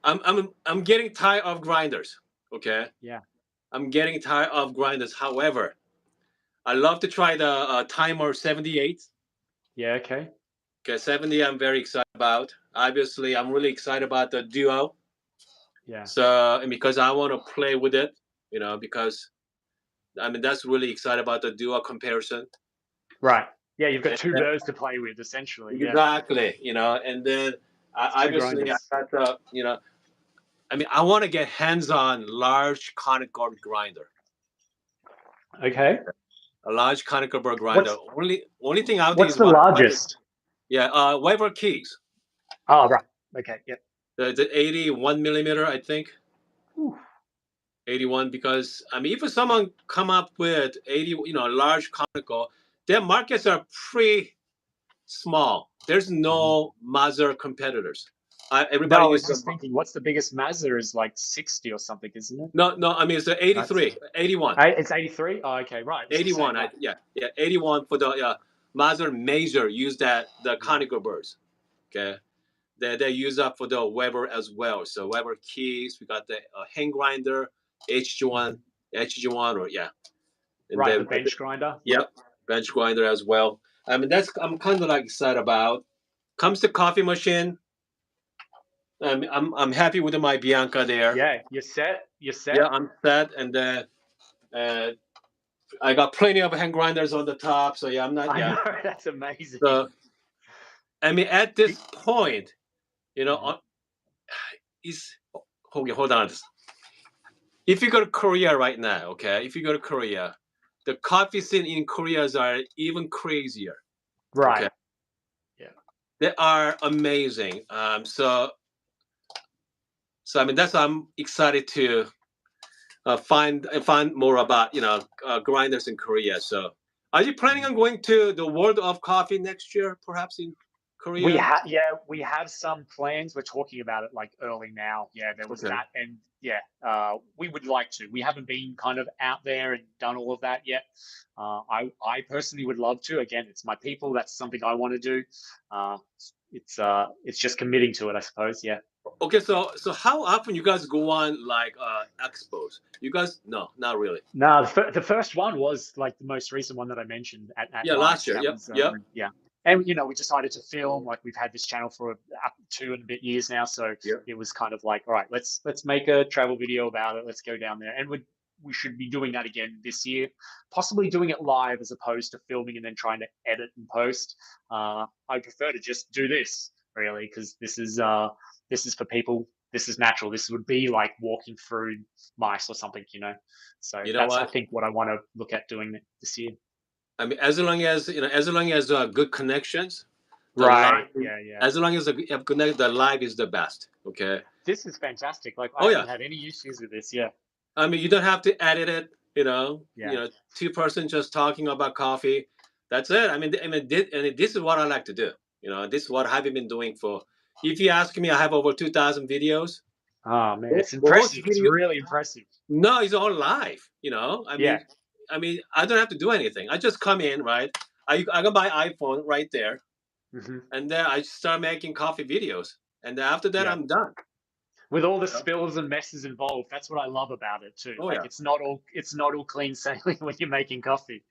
I'm getting tired of grinders. Okay, Yeah. I'm getting tired of grinders. However, I love to try the Timer 78. Yeah. Okay. Okay, 70 I'm very excited about. Obviously, I'm really excited about the Duo. Yeah. So, and because I want to play with it, because I mean that's really excited about the Duo comparison. Right. Yeah, you've got And two birds to play with, essentially. Yeah. exactly, and then Two obviously I grinders. got the, I mean I want to get hands-on large conical grinder. Okay. A large conical board grinder. What's Only thing out there what's is the what Weber. largest? Yeah, Weber keys. Oh, right. Okay. Yeah. The 81 millimeter, I think. Ooh. 81, because I mean, if someone come up with 80, large conical, their markets are pretty small. There's Mhm. no Mazda competitors. No, Everybody I was uses just thinking, what's the biggest Mazda is like 60 or something, isn't it? no. I mean, it's the That's 83, 81. It's 83. Oh, okay, right. I was just saying, 81. right. Yeah, 81 for the Mazda Major. Use the Yeah. conical birds. Okay. They use up for the Weber as well. So Weber keys, we got the hand grinder, HG1, HG1, or yeah, and Right, then the bench grinder. yep, bench grinder as well. I mean, I'm kind of like excited about. Comes to coffee machine, I'm happy with my Bianca there. Yeah, you're set. You're Yeah, set. I'm set, and then uh, I got plenty of hand grinders on the top. So yeah, I'm not I yeah. know, that's amazing. So I mean, at this point, Mhm. is okay. Hold on. If you go to Korea right now, okay, if you go to Korea, the coffee scene in Korea are even crazier. Right. Okay, Yeah. they are amazing. So I mean that's I'm excited to find more about grinders in Korea. So, are you planning Mhm. on going to the World of Coffee next year, perhaps in Korea? We have some plans. We're talking about it like early now. Yeah, there was Okay. that, and yeah, we would like to. We haven't been kind of out there and done all of that yet. I personally would love to. Again, it's my people. That's something I want to do. Uh, it's just committing to it, I suppose. Yeah. Okay, so how often you guys go on like expos? You guys no, not really. No, the first one was like the most recent one that I mentioned at Yeah, last Lights. year. That Yep, was yep. yeah. and we decided to film. Like we've had this channel for 2 and a bit years now, so Yeah. it was kind of like, all right, let's make a travel video about it. Let's go down there, and we should be doing that again this year, possibly doing it live as opposed to filming and then trying to edit and post. I prefer to just do this really, because this is for people. This is natural. This would be like walking through mice or something, So You know that's, I what? think, what I want to look at doing this year. I mean, as long as as long as good connections, the Right. live. Yeah. As long as you have connected, the live is the best. Okay. This is fantastic. Like I Oh yeah. haven't had any issues with this. Yeah. I mean, you don't have to edit it. Yeah. Two-person just talking about coffee. That's it. This is what I like to do. This is what I've been doing for. If you ask me, I have over 2,000 videos. Oh man, it's Most impressive. It's video, really impressive. no, it's all live. Yeah. I don't have to do anything. I just come in, right? I got my iPhone right there, Hmm. and then I start making coffee videos, and then after that, Yeah. I'm done. With all the You know? spills and messes involved, that's what I love about it too. Oh Like yeah. it's not all clean sailing when you're making coffee.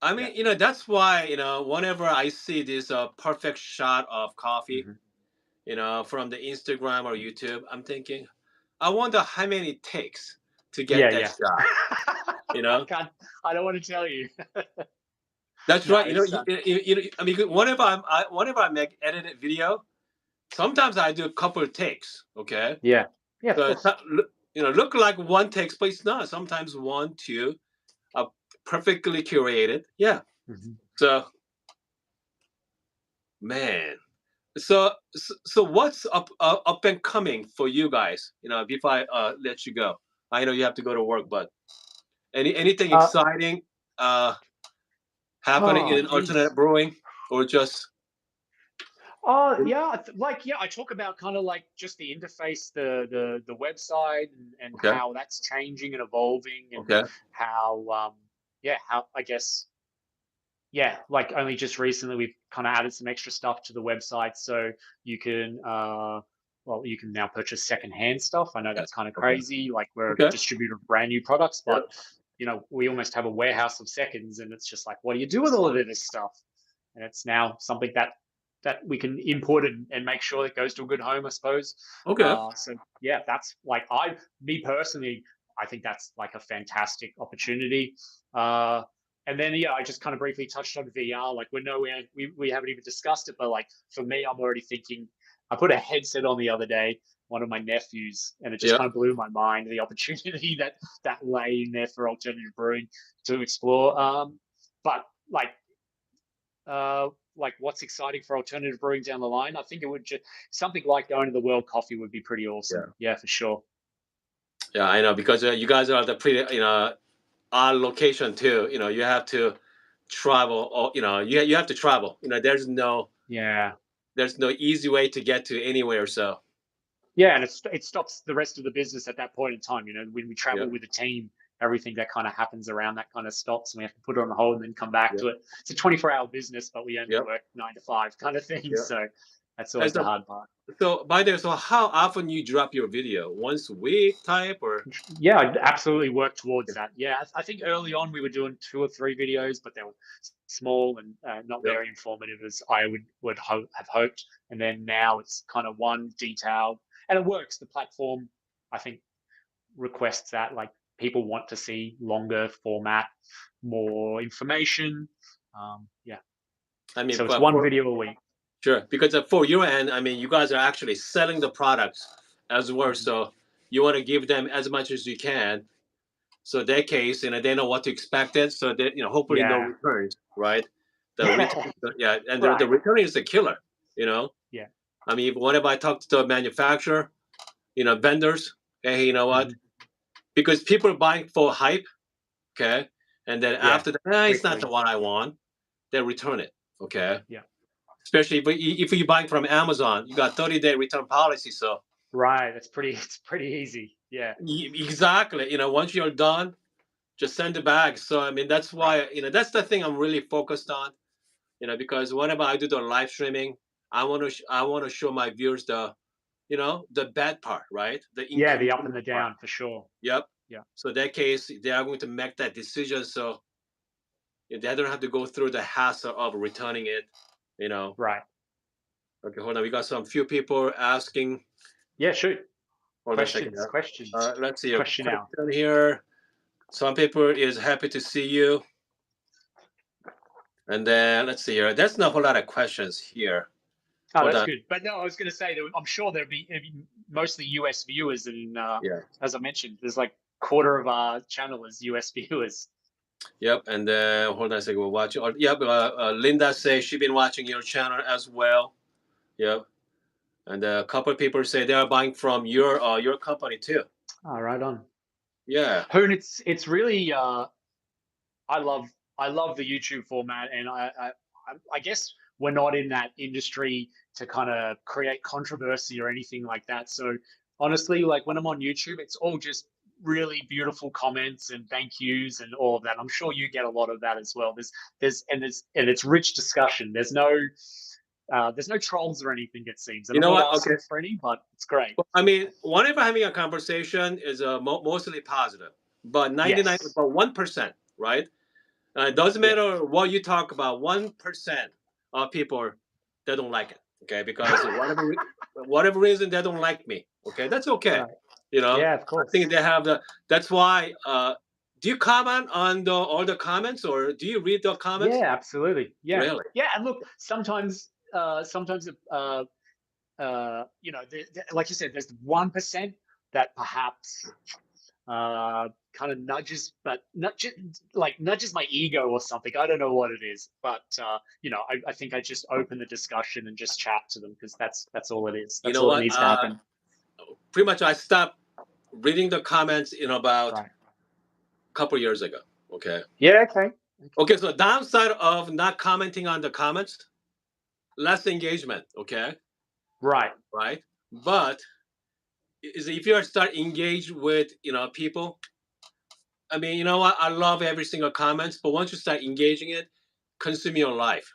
I Yeah. mean, that's why, whenever I see this perfect shot of coffee, Hmm. from the Instagram or YouTube, I'm thinking, I wonder how many it takes to get Yeah. that Yeah. shot. You I know, can't. I don't want to tell you. that's No, right. it's I mean, whenever I make edited video, sometimes I do a couple of takes. Okay, yeah. Yeah. Of so course. look like one takes, but it's not. Sometimes one, two are perfectly curated. Yeah. Hmm. So man. So what's up and coming for you guys? Before I let you go, I know you have to go to work, but anything Uh. exciting uh happening Oh, in geez. Alternative Brewing, or just Oh yeah, I talk about kind of like just the interface, the website, and okay, how that's changing and evolving, and okay, how how I guess like only just recently we've kind of added some extra stuff to the website, so you can you can now purchase secondhand stuff. I know that's kind of okay, crazy. Like we're a okay, distributor of brand new products, yeah, but we almost have a warehouse of seconds, and it's just like, what do you do with all of this stuff? And it's now something that we can import and make sure it goes to a good home, I suppose. okay, So yeah, that's like me personally, I think that's like a fantastic opportunity. And then I just kind of briefly touched on VR. Like we're nowhere, we haven't even discussed it, but like for me, I'm already thinking. I put a headset on the other day, one of my nephews, and it just yeah. kind of blew my mind the opportunity that lay in there for alternative brewing to explore. But uh, like what's exciting for alternative brewing down the line? I think it would just something like going to the World Coffee would be pretty awesome. Yeah. Yeah, for sure. Yeah, I know, because you guys are the pretty odd location too. You have to travel, or you have to travel. Yeah. There's no easy way to get to anywhere. So Yeah, and it stops the rest of the business at that point in time. When we yeah, travel with a team, everything that kind of happens around that kind of stops, and we have to put it on hold and then come back yeah, to it. It's a 24-hour business, but we only yeah, work 9 to 5 kind of thing. yeah. So that's And always the hard part. so by there, so how often you drop your video? Once a week type, or Yeah, I'd absolutely work towards that. Yeah, I think early on we were doing 2 or 3 videos, but they were small and not yeah, very informative as I would have hoped. And then now it's kind of one detailed, and it works. The platform, I think, requests that. Like people want to see longer format, more information. Yeah, I mean, so it's one for video a week. sure, because for your end, I mean, you guys are actually selling the products as well, Mhm. so you want to give them as much as you can. So in their case, they know what to expect it. So that hopefully no Yeah, returns, right? The return, yeah, and the right. return is the killer. You know, Yeah. I mean, whenever I talk to the manufacturer, vendors, hey, you know what? Hmm. Because people are buying for hype, okay, and then Yeah, after that, it's not the quickly. one I want. They return it, okay. Yeah. Especially if you're buying from Amazon, you got 30-day return policy. So Right. That's pretty. It's pretty easy. Yeah. exactly, once you're done, just send it back. So I mean, that's Right. why that's the thing I'm really focused on. Because whenever I do the live streaming, I want to show my viewers the bad part, right? The Yeah, the up and inconvenient the part. down for sure. Yep. Yeah. So in that case, they are going to make that decision, so they don't have to go through the hassle of returning it. You know. Right. Okay, hold on. We got some few people asking. Yeah, shoot. Hold on a second. Questions. Let's see a Question now. question here. Some people is happy to see you. And then let's see here. There's not a whole lot of questions here. Oh, Hold that's on. good. But no, I was going to say that I'm sure there'd be mostly US viewers, and Yeah. as I mentioned, there's like quarter of our channel is US viewers. Yep. And then hold on a second. We're watching. Yep. Linda says she's been watching your channel as well. Yep. And a couple of people say they are buying from your company too. Oh, right on. Yeah. Hoon, it's really I love the YouTube format, and I guess we're not in that industry to kind of create controversy or anything like that. So honestly, like when I'm on YouTube, it's all just really beautiful comments and thank yous and all of that. I'm sure you get a lot of that as well. There's it's rich discussion. There's no trolls or anything, it seems. And You I'm know not what? asking Okay. for any, but it's great. I mean, whenever having a conversation is mostly positive, but 99, Yes. but 1%, right? It doesn't matter what you talk about. 1% of people they don't like it. Okay, because whatever reason they don't like me. Okay, that's okay. Right. You know, Yeah, of I course. think they have the. That's why. Do you comment on all the comments, or do you read the comments? Yeah, absolutely. Yeah. Really? Yeah, and look, sometimes you know, like you said, there's 1% that perhaps kind of nudges, but nudges my ego or something. I don't know what it is, but you know, I think I just open the discussion and just chat to them because that's all it is. You That's know all that what? needs to happen. Pretty much, I stopped reading the comments in about Right. a couple years ago. Okay. Yeah. Okay. Okay. So downside of not commenting on the comments, less engagement. Okay. Right. Right. But is if you start engaged with people. I mean, you know what? I love every single comments, but once you start engaging it, consume your life.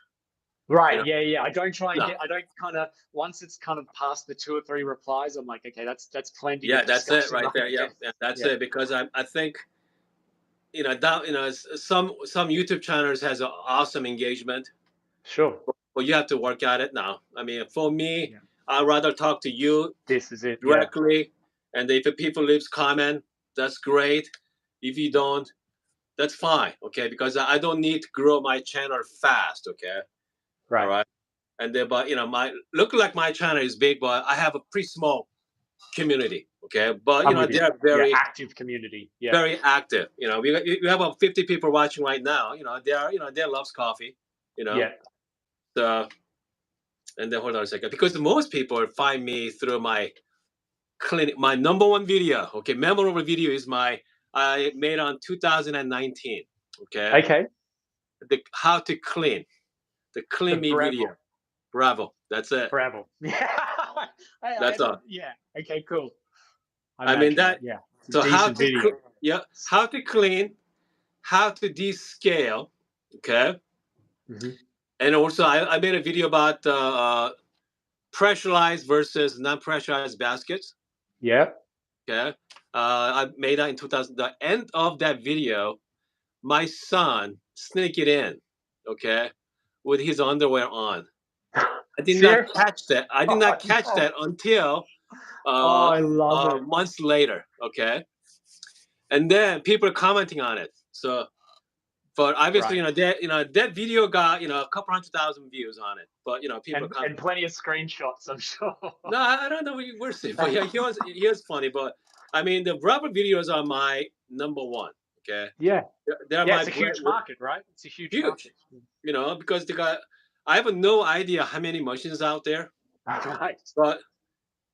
Right. You know? Yeah. Yeah. I don't try and No. I don't kind of once it's kind of past the 2 or 3 replies, I'm like, okay, that's plenty. Yeah, of that's it discussion right there. Yeah, that's it. Because I think some YouTube channels has an awesome engagement. Sure. But you have to work at it now. I mean, for me, I'd rather talk to you This is it. directly, and if people leaves comment, that's great. If you don't, that's fine. Okay, because I don't need to grow my channel fast. Okay, Right. all right. And then, but my look like my channel is big, but I have a pretty small community. Okay, but they are very active community. Yeah. very active. We have about 50 people watching right now. They loves coffee. Yeah. So, and then hold on a second, because most people find me through my clinic. My number one video, okay, memorable video is I made on 2019. Okay. Okay. The how to clean, the clean me video. Bravo. That's it. Bravo. Yeah. That's all. Yeah. Okay. Cool. I mean that. Yeah. So how to how to clean, how to descale. Okay. Mm-hmm. And also I made a video about pressurized versus non-pressurized baskets. Yeah. Okay. I made that in 2000. The end of that video, my son sneaked it in, okay, with his underwear on. I did not catch that. I did not catch that until I love it. months later, okay. And then people are commenting on it. So, but obviously, that video got a couple 100,000 views on it. But people and plenty of screenshots, I'm sure. No, I don't know what you were saying, but yeah, he was funny. But I mean, the rubber videos are my number one. Okay. Yeah. They're it's a huge market, right? It's a huge market. Because I have no idea how many machines out there. Right. But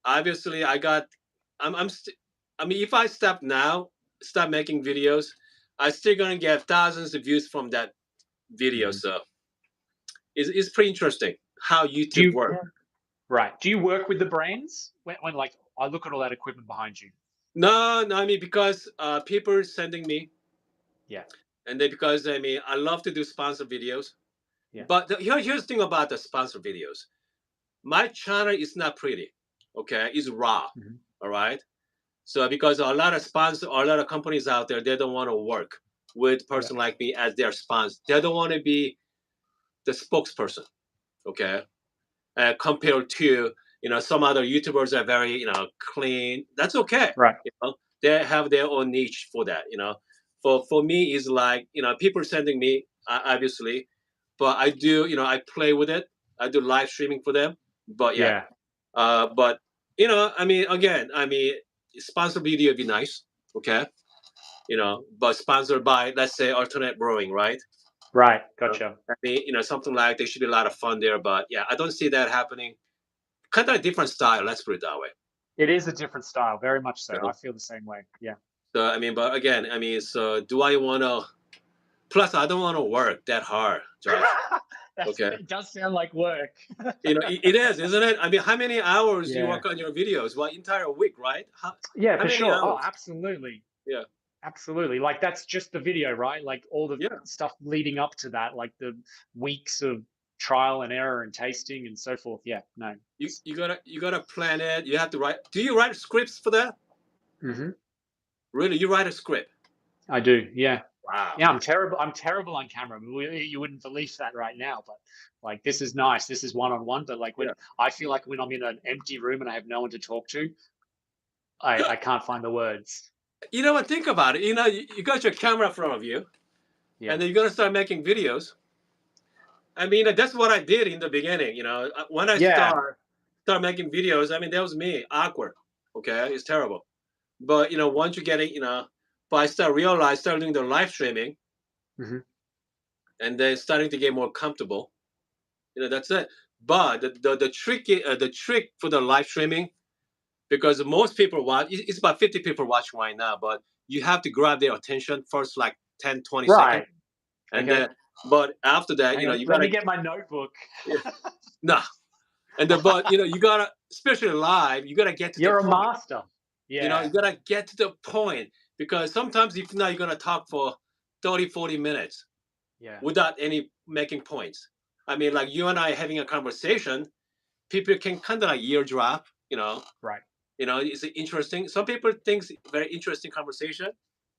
obviously, I mean, if I stop making videos, I'm still gonna get thousands of views from that video. Mm-hmm. So it's pretty interesting how YouTube works. Right. Do you work with the brands when like I look at all that equipment behind you? No. I mean, because people are sending me. Yeah. And then because I love to do sponsor videos. Yeah. But here's the thing about the sponsor videos. My channel is not pretty. Okay, it's raw. Mm-hmm. All right. So because a lot of companies out there, they don't want to work with a person like me as their sponsor. They don't want to be the spokesperson. Okay, compared to some other YouTubers are very clean. That's okay. Right. They have their own niche for that. For me is like people sending me obviously, but I do I play with it. I do live streaming for them. But yeah, but I mean again, sponsor video would be nice. Okay, but sponsored by let's say Alternative Brewing, right? Right. Gotcha. I mean something like there should be a lot of fun there, but yeah, I don't see that happening. Kind of a different style. Let's put it that way. It is a different style, very much so. Uh-huh. I feel the same way. Yeah. So I mean, but again, so do I want to? Plus, I don't want to work that hard, Josh. Okay. It does sound like work. It is, isn't it? I mean, how many hours do you Yeah. work on your videos? Well, entire week, right? Yeah, how for many sure. Oh, hours? absolutely. Yeah. Absolutely. Like that's just the video, right? Like all the Yeah. stuff leading up to that, like the weeks of trial and error and tasting and so forth. Yeah. No. You gotta plan it. You have to write. Do you write scripts for that? Hmm. Really, you write a script? I do. Yeah. Wow. Yeah, I'm terrible. I'm terrible on camera. You wouldn't believe that right now, but like this is nice. This is one-on-one. But like when I feel like when I'm in an empty room and I have no one to talk to, I can't find the words. You know what? Think about it. You got your camera in front of you, and then you're gonna start making videos. I mean, that's what I did in the beginning. When I start making videos, I mean, that was me. Awkward. Okay, it's terrible. But once you get it, but I start doing the live streaming, and then starting to get more comfortable. That's it. But the trick for the live streaming, because most people watch, it's about 50 people watching right now, but you have to grab their attention first, like 10, 20 seconds, and then. But after that, you let gotta me get my notebook. No, and but you gotta, especially live, you gotta get to. You're the a point. master. Yeah. You gotta get to the point, because sometimes if not, you're gonna talk for 30, 40 minutes. Yeah. Without any making points. I mean, like you and I having a conversation, people can kind of like eardrop. Right. It's interesting. Some people think it's very interesting conversation.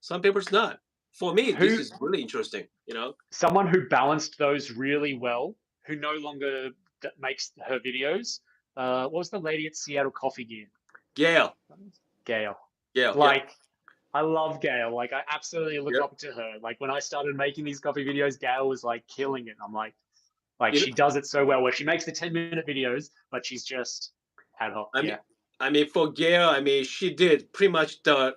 Some people it's not. For me, this is really interesting. Someone who balanced those really well, who no longer makes her videos. What was the lady at Seattle Coffee Gear? Gail. Like, I love Gail. Like, I absolutely look up to her. Like, when I started making these coffee videos, Gail was like killing it. I'm like she does it so well. Where she makes the 10-minute videos, but she's just ad hoc. I mean, for Gail, I mean, she did pretty much the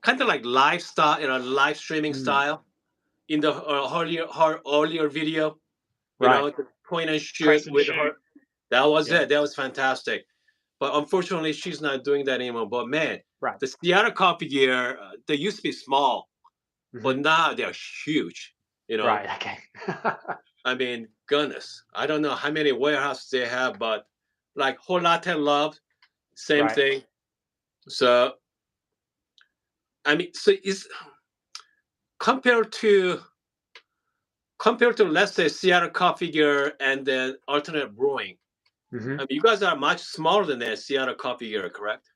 kind of like lifestyle, live streaming style in the her earlier video. The point and shoot with her. That was it. That was fantastic. But unfortunately, she's not doing that anymore. But man, the Seattle Coffee Gear, they used to be small, but now they're huge. Right. Okay. I mean, goodness, I don't know how many warehouses they have, but like Whole Latte Love, same thing. So, I mean, so it's compared to let's say Seattle Coffee Gear and then Alternative Brewing. I mean, you guys are much smaller than that Seattle Coffee Gear, correct?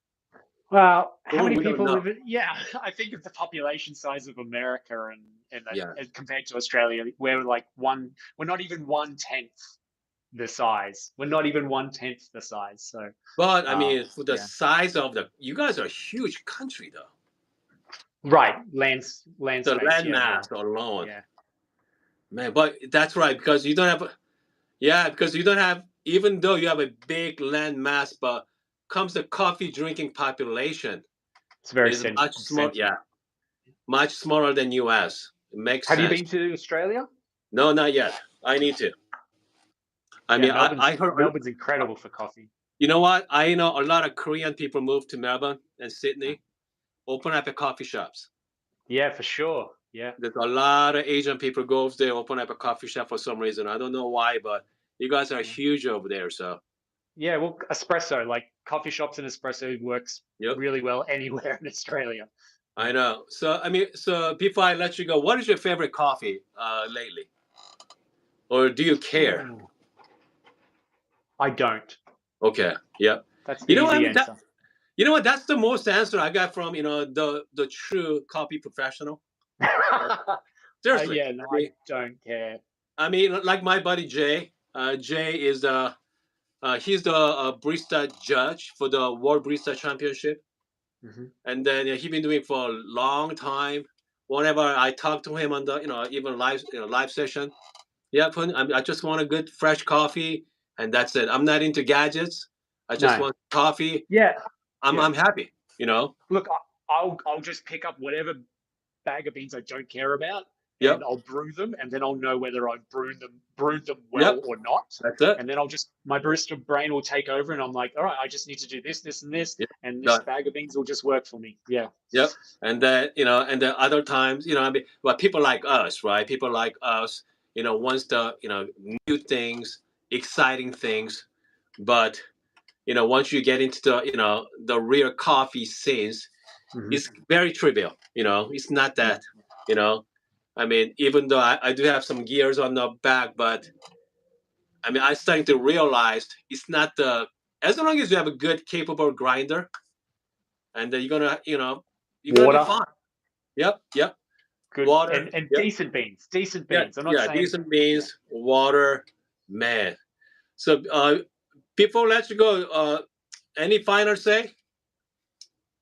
Well, how many people live in? Yeah, I think of the population size of America and compared to Australia, we're like we're not even 1/10 the size. We're not even 1/10 the size. So, but I mean, for the size of you guys are a huge country, though. Right, land the land mass alone. Yeah, man, but that's right, because you don't have. Yeah, because you don't have, even though you have a big land mass, but comes the coffee drinking population. It's very much smaller. Yeah, much smaller than US. It makes sense. Have you been to Australia? No, not yet. I need to. I mean, I heard Melbourne's incredible for coffee. You know what? I know a lot of Korean people moved to Melbourne and Sydney, open up coffee shops. Yeah, for sure. Yeah, there's a lot of Asian people go there, open up a coffee shop for some reason. I don't know why, but you guys are huge over there. So yeah, well, espresso, like coffee shops and espresso works really well anywhere in Australia. I know. So I mean, so before I let you go, what is your favorite coffee lately, or do you care? I don't. Okay. Yep. That's the easy answer. You know what? That's the most answer I got from the true coffee professional. Seriously. Yeah, no, I don't care. I mean, like my buddy Jay, Jay is he's the barista judge for the World Barista Championship, and then he's been doing it for a long time. Whenever I talk to him on the even live session, yeah, I just want a good fresh coffee, and that's it. I'm not into gadgets. I just No. want coffee. Yeah. I'm happy. You know. Look, I'll just pick up whatever bag of beans I don't care about, Yep. and I'll brew them, and then I'll know whether I've brewed them well Yep. or not. That's it. And then my barista brain will take over, and I'm like, all right, I just need to do this, this, and this, Yep. and this bag of beans will just work for me. Yeah. Yep. And then and then other times, I mean, well, people like us, right? People like us, wants the new things, exciting things, but once you get into the real coffee scenes, it's very trivial. It's not that. I mean, even though I do have some gears on the back, but I mean, I'm starting to realize it's not as long as you have a good, capable grinder, and then you're gonna, you're gonna be fine. Yep. Good. Water And yep. decent beans. Yeah, I'm not saying decent beans, water, man. So before let you go, any final say?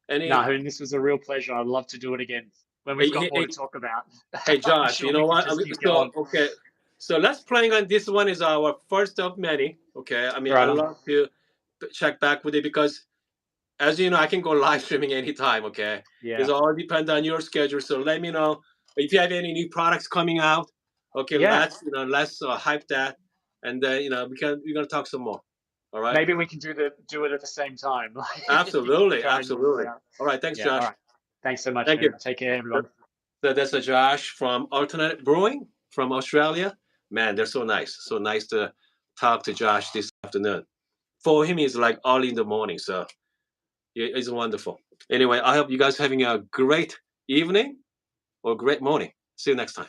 No, and this was a real pleasure. I'd love to do it again when we've got more to talk about. Hey, Josh, sure you know what? just keep going. Okay, so let's plan on this one is our first of many. Okay, I mean, Right I on. love to check back with it because, as you know, I can go live streaming anytime. Okay, Yeah. It's all depends on your schedule. So let me know if you have any new products coming out. Okay, Yeah. let's hype that, and then we're gonna talk some more. All right. Maybe we can do it at the same time. Absolutely. All right, thanks, Yeah. Josh. All right. Thanks so much, Thank man. you. Take care, everyone. So that's a Josh from Alternative Brewing from Australia. Man, they're so nice. So nice to talk to Josh this afternoon. For him, it's like early in the morning. So it's wonderful. Anyway, I hope you guys having a great evening or great morning. See you next time.